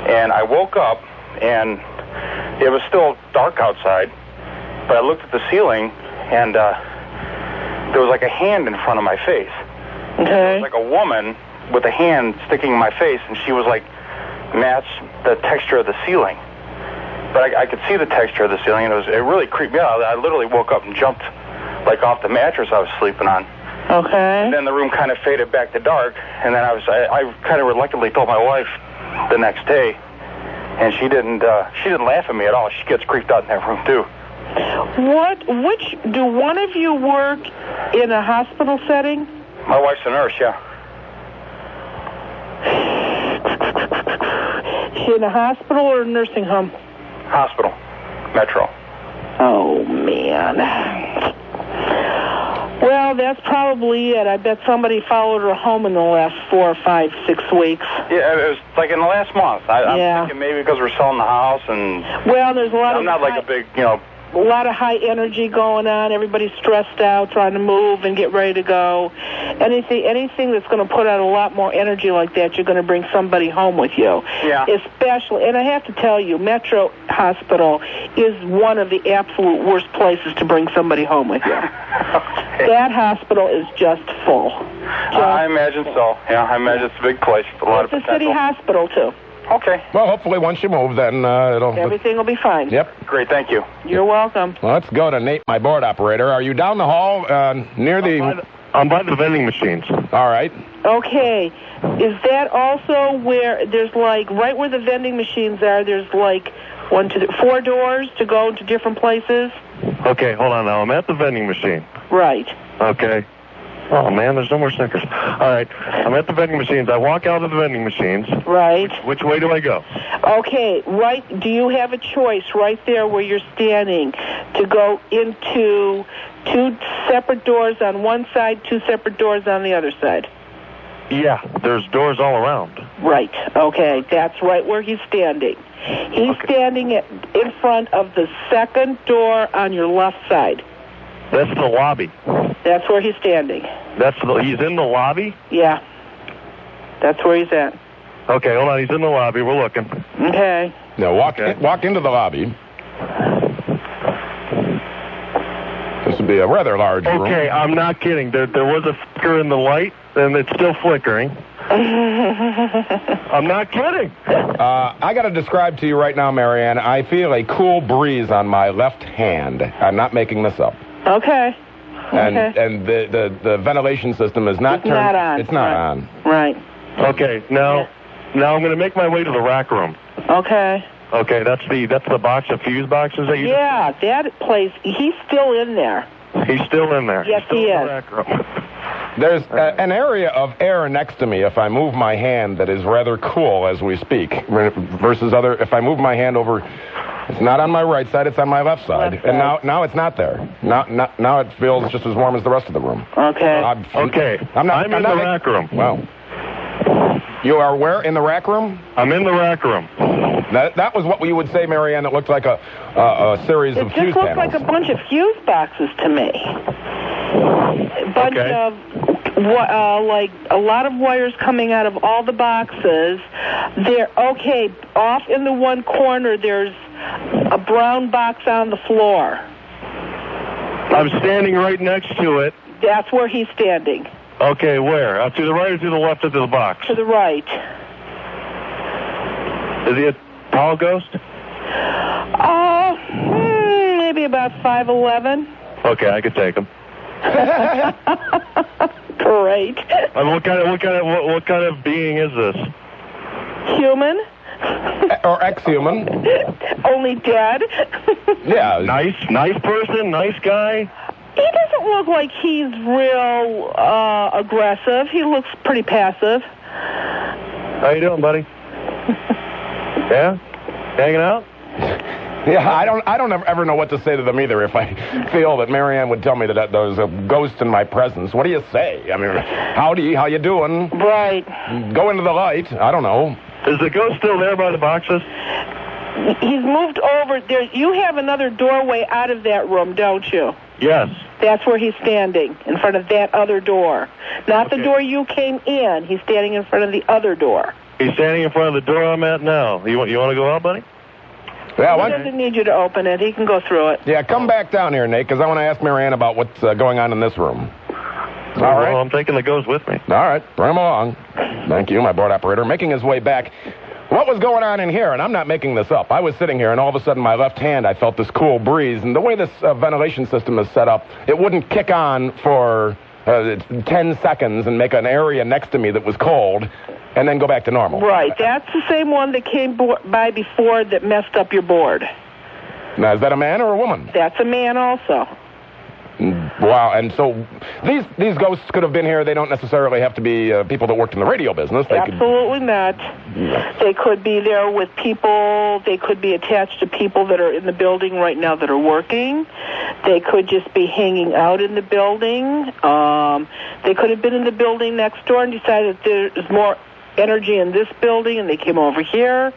Speaker 9: And I woke up, and it was still dark outside, but I looked at the ceiling, and there was like a hand in front of my face.
Speaker 2: Okay.
Speaker 9: It was like a woman with a hand sticking in my face, and she was like matched the texture of the ceiling. But I could see the texture of the ceiling, and it really creeped me out. I literally woke up and jumped like off the mattress I was sleeping on.
Speaker 2: Okay.
Speaker 9: And then the room kind of faded back to dark, and then I kind of reluctantly told my wife the next day, and she didn't laugh at me at all. She gets creeped out in that room too.
Speaker 2: Do one of you work in a hospital setting?
Speaker 9: My wife's a nurse, yeah.
Speaker 2: Is she in a hospital or a nursing home?
Speaker 9: Hospital. Metro.
Speaker 2: Oh, man. Well, that's probably it. I bet somebody followed her home in the last 4, 5, 6 weeks.
Speaker 9: Yeah, it was like in the last month. I'm thinking maybe because we're selling the house and...
Speaker 2: Well, there's a lot
Speaker 9: I'm not like a big,
Speaker 2: a lot of high energy going on. Everybody's stressed out, trying to move and get ready to go. Anything that's going to put out a lot more energy like that, you're going to bring somebody home with you.
Speaker 9: Yeah.
Speaker 2: Especially, and I have to tell you, Metro Hospital is one of the absolute worst places to bring somebody home with you.
Speaker 9: Okay.
Speaker 2: That hospital is just full.
Speaker 9: I imagine so. Yeah, I imagine it's a big place with a lot of potential.
Speaker 2: It's a city hospital, too.
Speaker 9: Okay.
Speaker 1: Well, hopefully once you move, then
Speaker 2: everything will be fine.
Speaker 1: Yep.
Speaker 9: Great, thank you.
Speaker 2: You're welcome.
Speaker 1: Well, let's go to Nate, my board operator. Are you down the hall near the...
Speaker 10: I'm by the vending machines.
Speaker 1: All right.
Speaker 2: Okay. Is that also where there's like, right where the vending machines are, there's like 1, 2, 4 doors to go to different places?
Speaker 10: Okay, hold on now. I'm at the vending machine.
Speaker 2: Right.
Speaker 10: Okay. Oh, man, there's no more Snickers. All right, I'm at the vending machines. I walk out of the vending machines.
Speaker 2: Right.
Speaker 10: Which way do I go?
Speaker 2: Okay, right. Do you have a choice right there where you're standing to go into 2 separate doors on one side, 2 separate doors on the other side?
Speaker 10: Yeah, there's doors all around.
Speaker 2: Right. Okay, that's right where he's standing. He's standing in front of the second door on your left side.
Speaker 10: That's the lobby.
Speaker 2: That's where he's standing.
Speaker 10: He's in the lobby?
Speaker 2: Yeah. That's where he's at.
Speaker 10: Okay, hold on. He's in the lobby. We're looking.
Speaker 2: Okay.
Speaker 1: Now, walk into the lobby. This would be a rather large room.
Speaker 10: Okay, I'm not kidding. There was a flicker in the light, and it's still flickering. I'm not kidding.
Speaker 1: I got to describe to you right now, Mary Ann, I feel a cool breeze on my left hand. I'm not making this up.
Speaker 2: Okay.
Speaker 1: And the ventilation system is not turned.
Speaker 2: Not on.
Speaker 1: It's not on.
Speaker 2: Right.
Speaker 10: Okay. Now I'm going to make my way to the rack room.
Speaker 2: Okay.
Speaker 10: Okay. That's the box of fuse boxes that you.
Speaker 2: Yeah, that place. He's still in there.
Speaker 10: He's still in there.
Speaker 2: Yes, he is.
Speaker 10: Rack room.
Speaker 1: There's an area of air next to me if I move my hand that is rather cool as we speak versus if I move my hand over. It's not on my right side, it's on my left side. And now it's not there. Now it feels just as warm as the rest of the room.
Speaker 2: Okay.
Speaker 10: I'm in the rack room.
Speaker 1: Wow. You are where? In the rack room?
Speaker 10: I'm in the rack room.
Speaker 1: That was what we would say, Mary Ann. It looked like a series of fuse panels.
Speaker 2: It just looked like a bunch of fuse boxes to me. A bunch of, like, a lot of wires coming out of all the boxes. Off in the one corner, there's a brown box on the floor.
Speaker 10: I'm standing right next to it.
Speaker 2: That's where he's standing.
Speaker 10: Okay, where? To the right or to the left of the box?
Speaker 2: To the right.
Speaker 10: Is he a tall ghost?
Speaker 2: Maybe about 5'11".
Speaker 10: Okay, I could take him.
Speaker 2: Great.
Speaker 10: What kind of being is this?
Speaker 2: Human.
Speaker 1: Or ex-human.
Speaker 2: Only dead.
Speaker 1: Yeah.
Speaker 10: Nice person, nice guy.
Speaker 2: He doesn't look like he's real aggressive. He looks pretty passive.
Speaker 10: How you doing, buddy? Yeah? Hanging out?
Speaker 1: Yeah, I don't ever know what to say to them either. If I feel that Mary Ann would tell me that there's a ghost in my presence, what do you say? I mean, howdy, how you doing?
Speaker 2: Right.
Speaker 1: Go into the light. I don't know.
Speaker 10: Is the ghost still there by the boxes?
Speaker 2: He's moved over there. You have another doorway out of that room, don't you?
Speaker 10: Yes.
Speaker 2: That's where he's standing, in front of that other door. Not the door you came in. He's standing in front of the other door.
Speaker 10: He's standing in front of the door I'm at now. You want to go out, buddy?
Speaker 1: Yeah,
Speaker 2: He doesn't need you to open it. He can go through it.
Speaker 1: Yeah, come back down here, Nate, because I want to ask Mary Ann about what's going on in this room.
Speaker 10: All right. Well, I'm taking the ghost with me.
Speaker 1: All right, bring him along. Thank you, my board operator. Making his way back. What was going on in here? And I'm not making this up. I was sitting here, and all of a sudden, my left hand, I felt this cool breeze. And the way this ventilation system is set up, it wouldn't kick on for 10 seconds and make an area next to me that was cold, and then go back to normal.
Speaker 2: Right. That's the same one that came by before that messed up your board.
Speaker 1: Now, is that a man or a woman?
Speaker 2: That's a man also.
Speaker 1: Wow, and so these ghosts could have been here. They don't necessarily have to be people that worked in the radio business. They
Speaker 2: Absolutely not. Yeah. They could be there with people. They could be attached to people that are in the building right now that are working. They could just be hanging out in the building. They could have been in the building next door and decided that there's more energy in this building, and they came over here.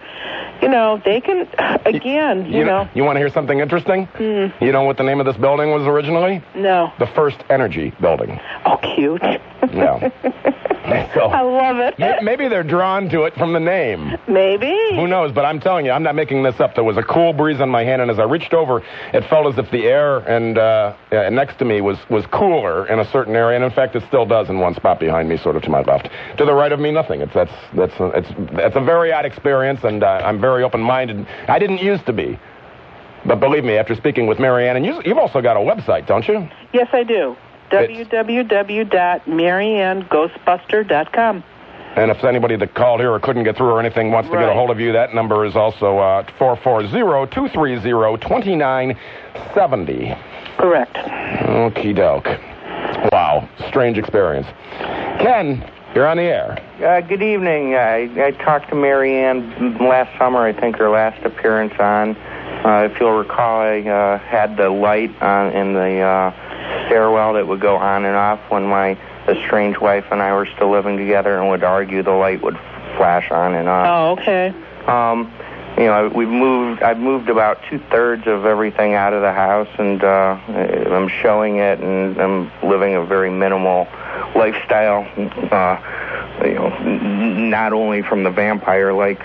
Speaker 2: You know, they can, again, you know. You
Speaker 1: want to hear something interesting? You know what the name of this building was originally?
Speaker 2: No.
Speaker 1: The First Energy Building.
Speaker 2: Oh, cute.
Speaker 1: Yeah. So,
Speaker 2: I love it.
Speaker 1: Maybe they're drawn to it from the name.
Speaker 2: Maybe.
Speaker 1: Who knows? But I'm telling you, I'm not making this up. There was a cool breeze on my hand, and as I reached over, it felt as if the air and next to me was cooler in a certain area, and in fact, it still does in one spot behind me, sort of to my left. To the right of me, nothing. It's a very odd experience, and I'm very open-minded. I didn't used to be. But believe me, after speaking with Mary Ann, and you've also got a website, don't you?
Speaker 2: Yes, I do. www.maryannghostbuster.com.
Speaker 1: And if anybody that called here or couldn't get through or anything wants to get a hold of you, that number is also 440-230-2970.
Speaker 2: Correct.
Speaker 1: Okie doke. Wow, strange experience. Ken, you're on the air.
Speaker 11: Good evening. I talked to Mary Ann last summer, I think her last appearance on. If you'll recall, I had the light in the stairwell that would go on and off when my estranged wife and I were still living together, and would argue the light would flash on and off.
Speaker 2: Oh, okay.
Speaker 11: You know, I've moved about 2/3 of everything out of the house, and I'm showing it, and I'm living a very minimal lifestyle. You know, not only from the vampire-like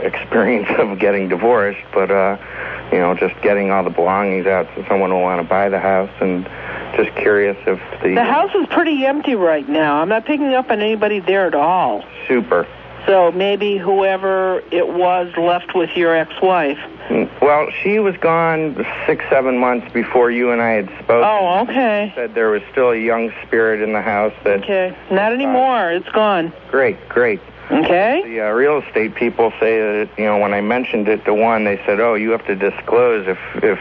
Speaker 11: experience of getting divorced, but you know, just getting all the belongings out so someone will want to buy the house, and just curious if the
Speaker 2: house is pretty empty right now. I'm not picking up on anybody there at all.
Speaker 11: Super.
Speaker 2: So maybe whoever it was left with your ex-wife.
Speaker 11: Well, she was gone 6-7 months before you and I had spoken.
Speaker 2: Oh, okay.
Speaker 11: She said there was still a young spirit in the house.
Speaker 2: Okay. Not anymore. It's gone.
Speaker 11: Great.
Speaker 2: Okay.
Speaker 11: The real estate people say that, you know, when I mentioned it to one, they said, oh, you have to disclose if you...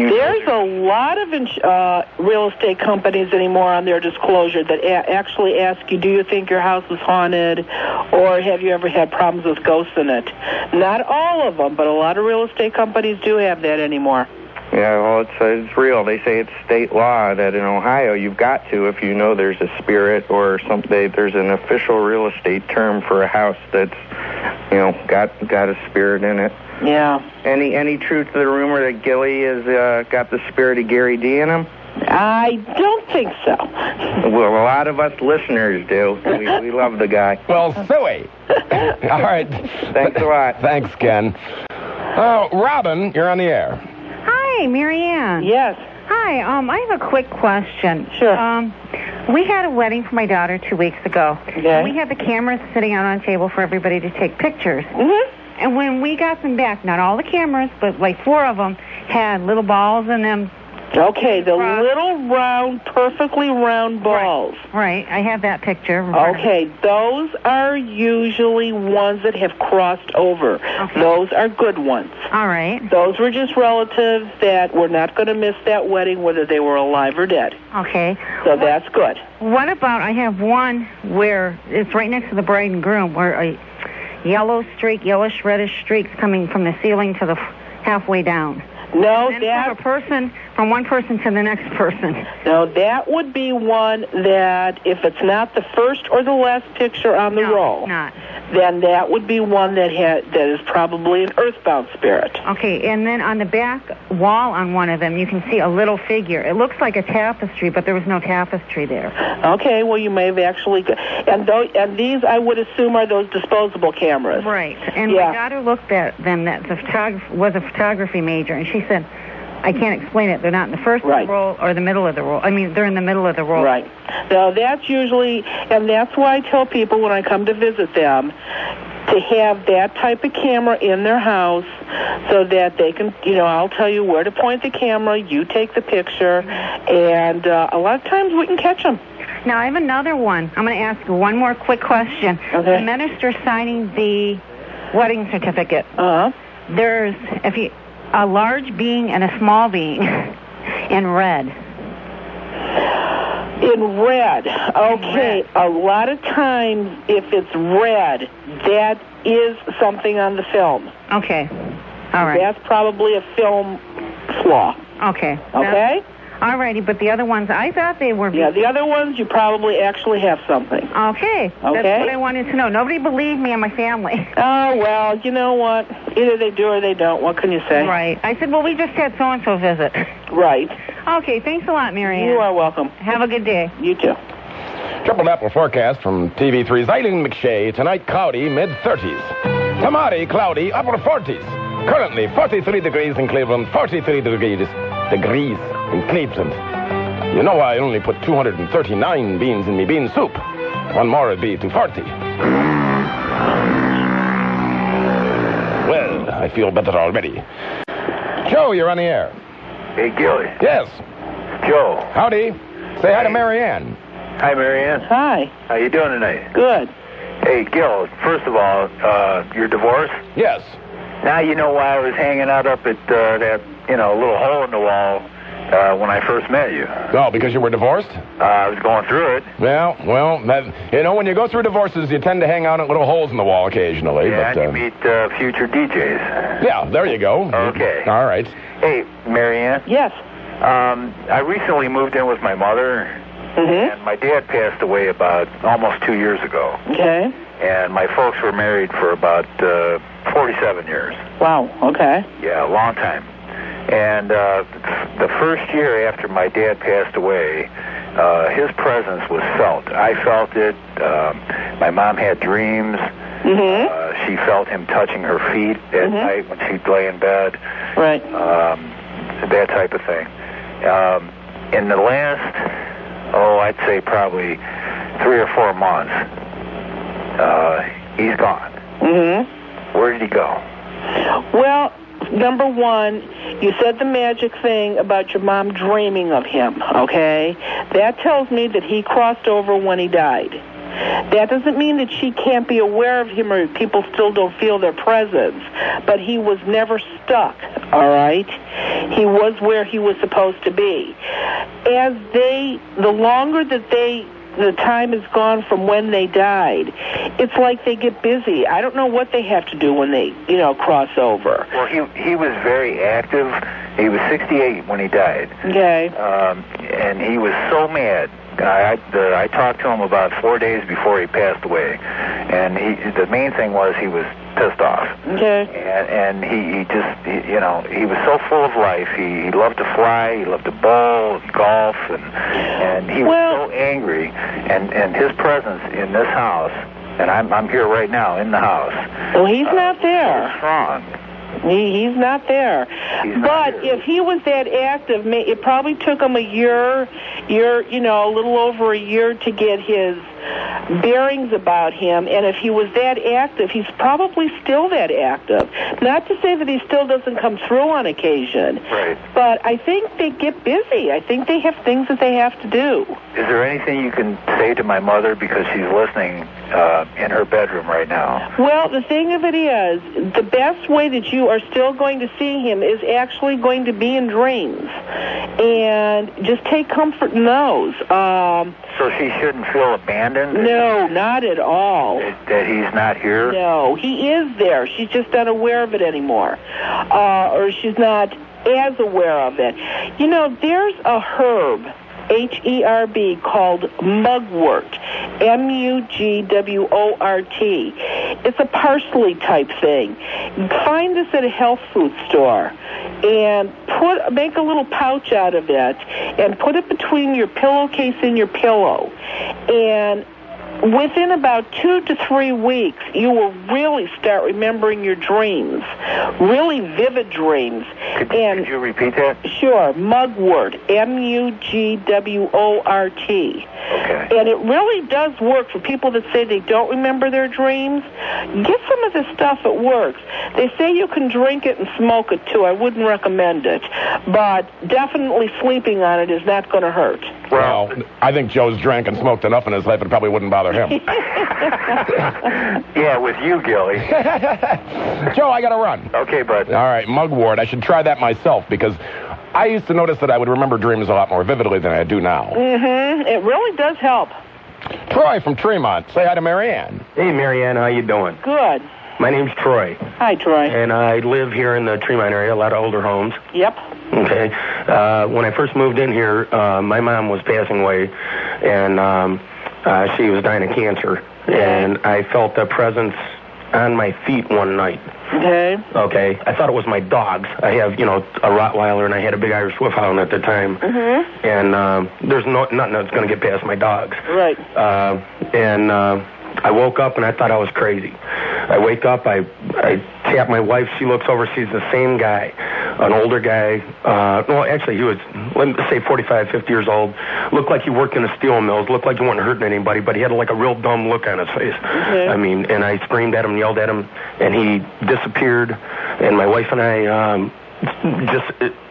Speaker 2: There's a lot of real estate companies anymore on their disclosure that actually ask you, do you think your house is haunted, or have you ever had problems with ghosts in it? Not all of them, but a lot of real estate companies do have that anymore.
Speaker 11: Yeah, well, it's real. They say it's state law that in Ohio you've got to, if you know there's a spirit or something, there's an official real estate term for a house that's, you know, got a spirit in it.
Speaker 2: Yeah.
Speaker 11: Any truth to the rumor that Gilly has got the spirit of Gary D in him?
Speaker 2: I don't think so.
Speaker 11: Well, a lot of us listeners do. We love the guy.
Speaker 1: Well, silly. All right.
Speaker 11: Thanks a lot.
Speaker 1: Thanks, Ken. Robin, you're on the air.
Speaker 12: Hi, Mary Ann.
Speaker 2: Yes.
Speaker 12: Hi, I have a quick question.
Speaker 2: Sure.
Speaker 12: We had a wedding for my daughter 2 weeks ago.
Speaker 2: Okay.
Speaker 12: We had the cameras sitting out on a table for everybody to take pictures.
Speaker 2: Mm-hmm.
Speaker 12: And when we got them back, not all the cameras, but like 4 of them had little balls in them.
Speaker 2: Okay, the little round, perfectly round balls.
Speaker 12: Right, I have that picture.
Speaker 2: Okay, those are usually ones that have crossed over. Okay. Those are good ones.
Speaker 12: All right.
Speaker 2: Those were just relatives that were not going to miss that wedding, whether they were alive or dead.
Speaker 12: Okay.
Speaker 2: So that's good.
Speaker 12: What about, I have one where it's right next to the bride and groom, where a yellowish, reddish streaks coming from the ceiling to the halfway down.
Speaker 2: No,
Speaker 12: that's from one person to the next person.
Speaker 2: No, that would be one that, if it's not the first or the last picture on the roll, then that would be one that is probably an earthbound spirit.
Speaker 12: Okay, and then on the back wall on one of them, you can see a little figure. It looks like a tapestry, but there was no tapestry there.
Speaker 2: Okay, well, you may have actually... And these, I would assume, are those disposable cameras.
Speaker 12: Right. And my daughter looked at them, was a photography major, and she said, I can't explain it. They're not in the first roll or the middle of the roll. I mean, they're in the middle of the roll.
Speaker 2: Right. Now, that's usually... And that's why I tell people when I come to visit them to have that type of camera in their house so that they can, I'll tell you where to point the camera, you take the picture, and a lot of times we can catch them.
Speaker 12: Now, I have another one. I'm going to ask you one more quick question.
Speaker 2: Okay.
Speaker 12: The minister signing the wedding certificate. There's a large being and a small being in red.
Speaker 2: In red. Okay. A lot of times, if it's red, that is something on the film.
Speaker 12: Okay. All right.
Speaker 2: That's probably a film flaw.
Speaker 12: Okay.
Speaker 2: Okay?
Speaker 12: All righty, but the other ones, I thought they were...
Speaker 2: Yeah, the other ones, you probably actually have something.
Speaker 12: Okay. That's what I wanted to know. Nobody believed me and my family.
Speaker 2: Oh, well, you know what? Either they do or they don't. What can you say?
Speaker 12: Right. I said, well, we just had so-and-so visit.
Speaker 2: Right.
Speaker 12: Okay, thanks a lot, Mary Ann.
Speaker 2: You are welcome.
Speaker 12: Have a good day.
Speaker 2: You too.
Speaker 1: Triple Apple forecast from TV3's Eileen McShay. Tonight, cloudy, mid-30s. Tomorrow, cloudy, upper 40s. Currently, 43 degrees in Cleveland, 43 degrees in Cleveland. You know I only put 239 beans in me bean soup. One more would be 240. Well, I feel better already. Joe, you're on the air.
Speaker 13: Hey, Gill.
Speaker 1: Yes.
Speaker 13: Joe.
Speaker 1: Howdy. Say hi to Mary Ann.
Speaker 13: Hi, Mary Ann.
Speaker 2: Hi.
Speaker 13: How you doing tonight?
Speaker 2: Good.
Speaker 13: Hey, Gill, first of all, you're divorced?
Speaker 1: Yes.
Speaker 13: Now you know why I was hanging out up at that, little hole in the wall when I first met you.
Speaker 1: Oh, because you were divorced?
Speaker 13: I was going through it.
Speaker 1: Well, when you go through divorces, you tend to hang out at little holes in the wall occasionally.
Speaker 13: Yeah,
Speaker 1: but,
Speaker 13: and you meet future DJs.
Speaker 1: Yeah, there you go.
Speaker 13: Okay.
Speaker 1: All right.
Speaker 13: Hey, Mary Ann?
Speaker 2: Yes.
Speaker 13: I recently moved in with my mother, and my dad passed away about almost 2 years ago.
Speaker 2: Okay.
Speaker 13: And my folks were married for about 47 years.
Speaker 2: Wow, okay.
Speaker 13: Yeah, a long time. And the first year after my dad passed away, his presence was felt. I felt it. My mom had dreams. She felt him touching her feet at night when she'd lay in bed.
Speaker 2: Right.
Speaker 13: That type of thing. In the last, I'd say probably 3 or 4 months, he's gone. Where did he go?
Speaker 2: Well, number one, you said the magic thing about your mom dreaming of him, okay? That tells me that he crossed over when he died. That doesn't mean that she can't be aware of him or people still don't feel their presence, but he was never stuck, all right? He was where he was supposed to be. The longer that the time is gone from when they died, it's like they get busy. I don't know what they have to do when they, cross over.
Speaker 13: Well, he was very active. He was 68 when he died.
Speaker 2: Okay.
Speaker 13: And he was so mad. I talked to him about 4 days before he passed away, and the main thing was he was pissed off.
Speaker 2: Okay.
Speaker 13: And he was so full of life. He loved to fly. He loved to bowl, golf, and he was so angry. And his presence in this house, and I'm here right now in the house.
Speaker 2: Well, he's not there.
Speaker 13: So strong.
Speaker 2: He's not there. But if he was that active, it probably took him a little over a year to get his bearings about him. And if he was that active, he's probably still that active. Not to say that he still doesn't come through on occasion.
Speaker 13: Right.
Speaker 2: But I think they get busy. I think they have things that they have to do.
Speaker 13: Is there anything you can say to my mother, because she's listening in her bedroom right now?
Speaker 2: Well, the thing of it is, the best way that you are still going to see him is actually going to be in dreams. And just take comfort in those.
Speaker 13: So she shouldn't feel abandoned?
Speaker 2: No, not at all.
Speaker 13: That he's not here?
Speaker 2: No, he is there. She's just not aware of it anymore. Or she's not as aware of it. There's a herb H-E-R-B, called mugwort, M-U-G-W-O-R-T. It's a parsley type thing. Find this at a health food store and make a little pouch out of it and put it between your pillowcase and your pillow. And within about 2 to 3 weeks, you will really start remembering your dreams, really vivid dreams.
Speaker 13: Could you repeat that?
Speaker 2: Sure. Mugwort, M-U-G-W-O-R-T.
Speaker 13: Okay.
Speaker 2: And it really does work for people that say they don't remember their dreams. Get some of this stuff. It works. They say you can drink it and smoke it, too. I wouldn't recommend it. But definitely sleeping on it is not going to hurt.
Speaker 1: Well, I think Joe's drank and smoked enough in his life, it probably wouldn't bother him.
Speaker 13: Yeah, with you, Gilly.
Speaker 1: Joe, I got to run.
Speaker 13: Okay, bud.
Speaker 1: All right, mugwort. I should try that myself because I used to notice that I would remember dreams a lot more vividly than I do now.
Speaker 2: Mm-hmm. It really does help.
Speaker 1: Troy from Tremont. Say hi to Mary Ann.
Speaker 14: Hey, Mary Ann. How you doing?
Speaker 2: Good.
Speaker 14: My name's Troy.
Speaker 2: Hi, Troy.
Speaker 14: And I live here in the Tremont area, a lot of older homes.
Speaker 2: Yep.
Speaker 14: Okay. When I first moved in here, my mom was passing away, and she was dying of cancer. And I felt a presence on my feet one night.
Speaker 2: Okay.
Speaker 14: Okay. I thought it was my dogs. I have, a Rottweiler, and I had a big Irish Wolfhound at the time.
Speaker 2: Mm-hmm.
Speaker 14: And there's nothing that's going to get past my dogs.
Speaker 2: Right.
Speaker 14: I woke up, and I thought I was crazy. I wake up, I tap my wife. She looks over, sees the same guy, an older guy. Well, actually, he was, let's say, 45, 50 years old. Looked like he worked in a steel mills. Looked like he wasn't hurting anybody, but he had like a real dumb look on his face.
Speaker 2: Okay.
Speaker 14: I mean, and I screamed at him, yelled at him, and he disappeared. And my wife and I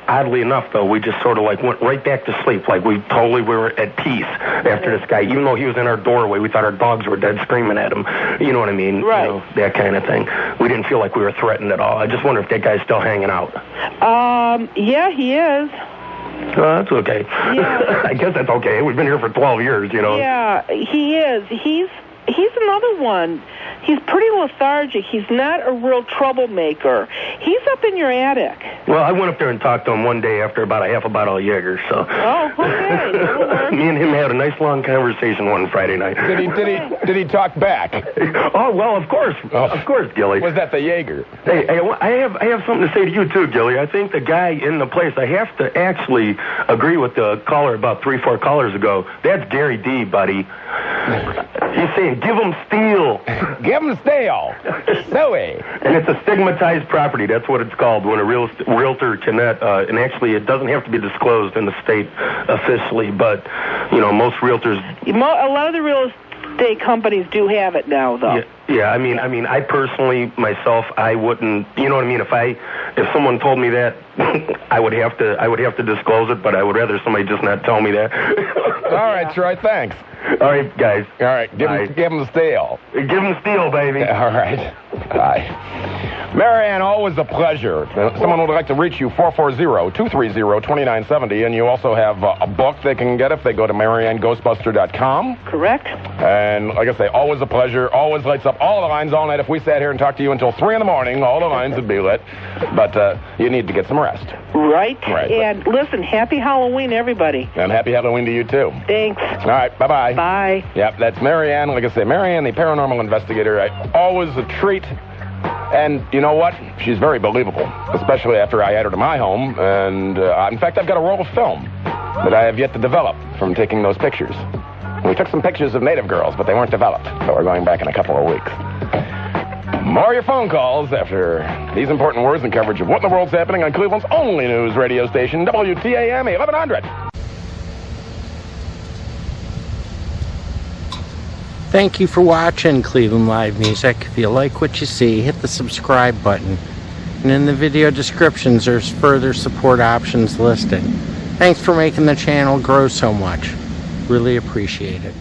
Speaker 14: oddly enough, though, we just sort of like went right back to sleep. Like we totally were at peace after this guy. Even though he was in our doorway, we thought our dogs were dead screaming at him. You know what I mean?
Speaker 2: Right.
Speaker 14: That kind of thing. We didn't feel like we were threatened at all. I just wonder if that guy's still hanging out.
Speaker 2: Yeah, he is.
Speaker 14: Oh, that's okay.
Speaker 2: Yeah.
Speaker 14: I guess that's okay. We've been here for 12 years,
Speaker 2: Yeah, he is. He's another one. He's pretty lethargic. He's not a real troublemaker. He's up in your attic.
Speaker 14: Well, I went up there and talked to him one day after about a half a bottle of Jaeger, so.
Speaker 2: Oh, okay.
Speaker 14: Me and him had a nice long conversation one Friday night.
Speaker 1: Did he talk back?
Speaker 14: Oh, well, of course. Of course, Gilly.
Speaker 1: Was that the Jaeger?
Speaker 14: Hey, I have something to say to you, too, Gilly. I think the guy in the place, I have to actually agree with the caller about 3-4 callers ago. That's Gary D, buddy. He's saying, give him steel.
Speaker 1: Give him steel. Snowy.
Speaker 14: And it's a stigmatized property. That's what it's called when a realtor cannot, and actually it doesn't have to be disclosed in the state officially, but, most realtors.
Speaker 2: A lot of the real estate companies do have it now, though.
Speaker 14: Yeah, I mean, I personally, myself, I wouldn't, you know what I mean? If someone told me that, I would have to disclose it, but I would rather somebody just not tell me that.
Speaker 1: All right, Troy, thanks.
Speaker 14: All right, guys.
Speaker 1: All right, give him steel.
Speaker 14: Give him steel, baby.
Speaker 1: All right. Bye. Mary Ann, always a pleasure. Someone would like to reach you, 440-230-2970, and you also have a book they can get if they go to MaryAnnGhostbuster.com.
Speaker 2: Correct.
Speaker 1: And like I say, always a pleasure. Always lights up all the lines all night. If we sat here and talked to you until 3 in the morning, all the lines would be lit. But you need to get some rest.
Speaker 2: Right. And listen, happy Halloween, everybody.
Speaker 1: And happy Halloween to you, too.
Speaker 2: Thanks.
Speaker 1: All right, bye-bye.
Speaker 2: Bye.
Speaker 1: Yep, that's Mary Ann. Like I say, Mary Ann, the paranormal investigator. Always a treat. And you know what? She's very believable, especially after I had her to my home. And, in fact, I've got a roll of film that I have yet to develop from taking those pictures. We took some pictures of native girls, but they weren't developed. So we're going back in a couple of weeks. More of your phone calls after these important words and coverage of what in the world's happening on Cleveland's only news radio station, WTAM 1100.
Speaker 15: Thank you for watching Cleveland Live Music. If you like what you see, hit the subscribe button. And in the video descriptions, there's further support options listed. Thanks for making the channel grow so much. Really appreciate it.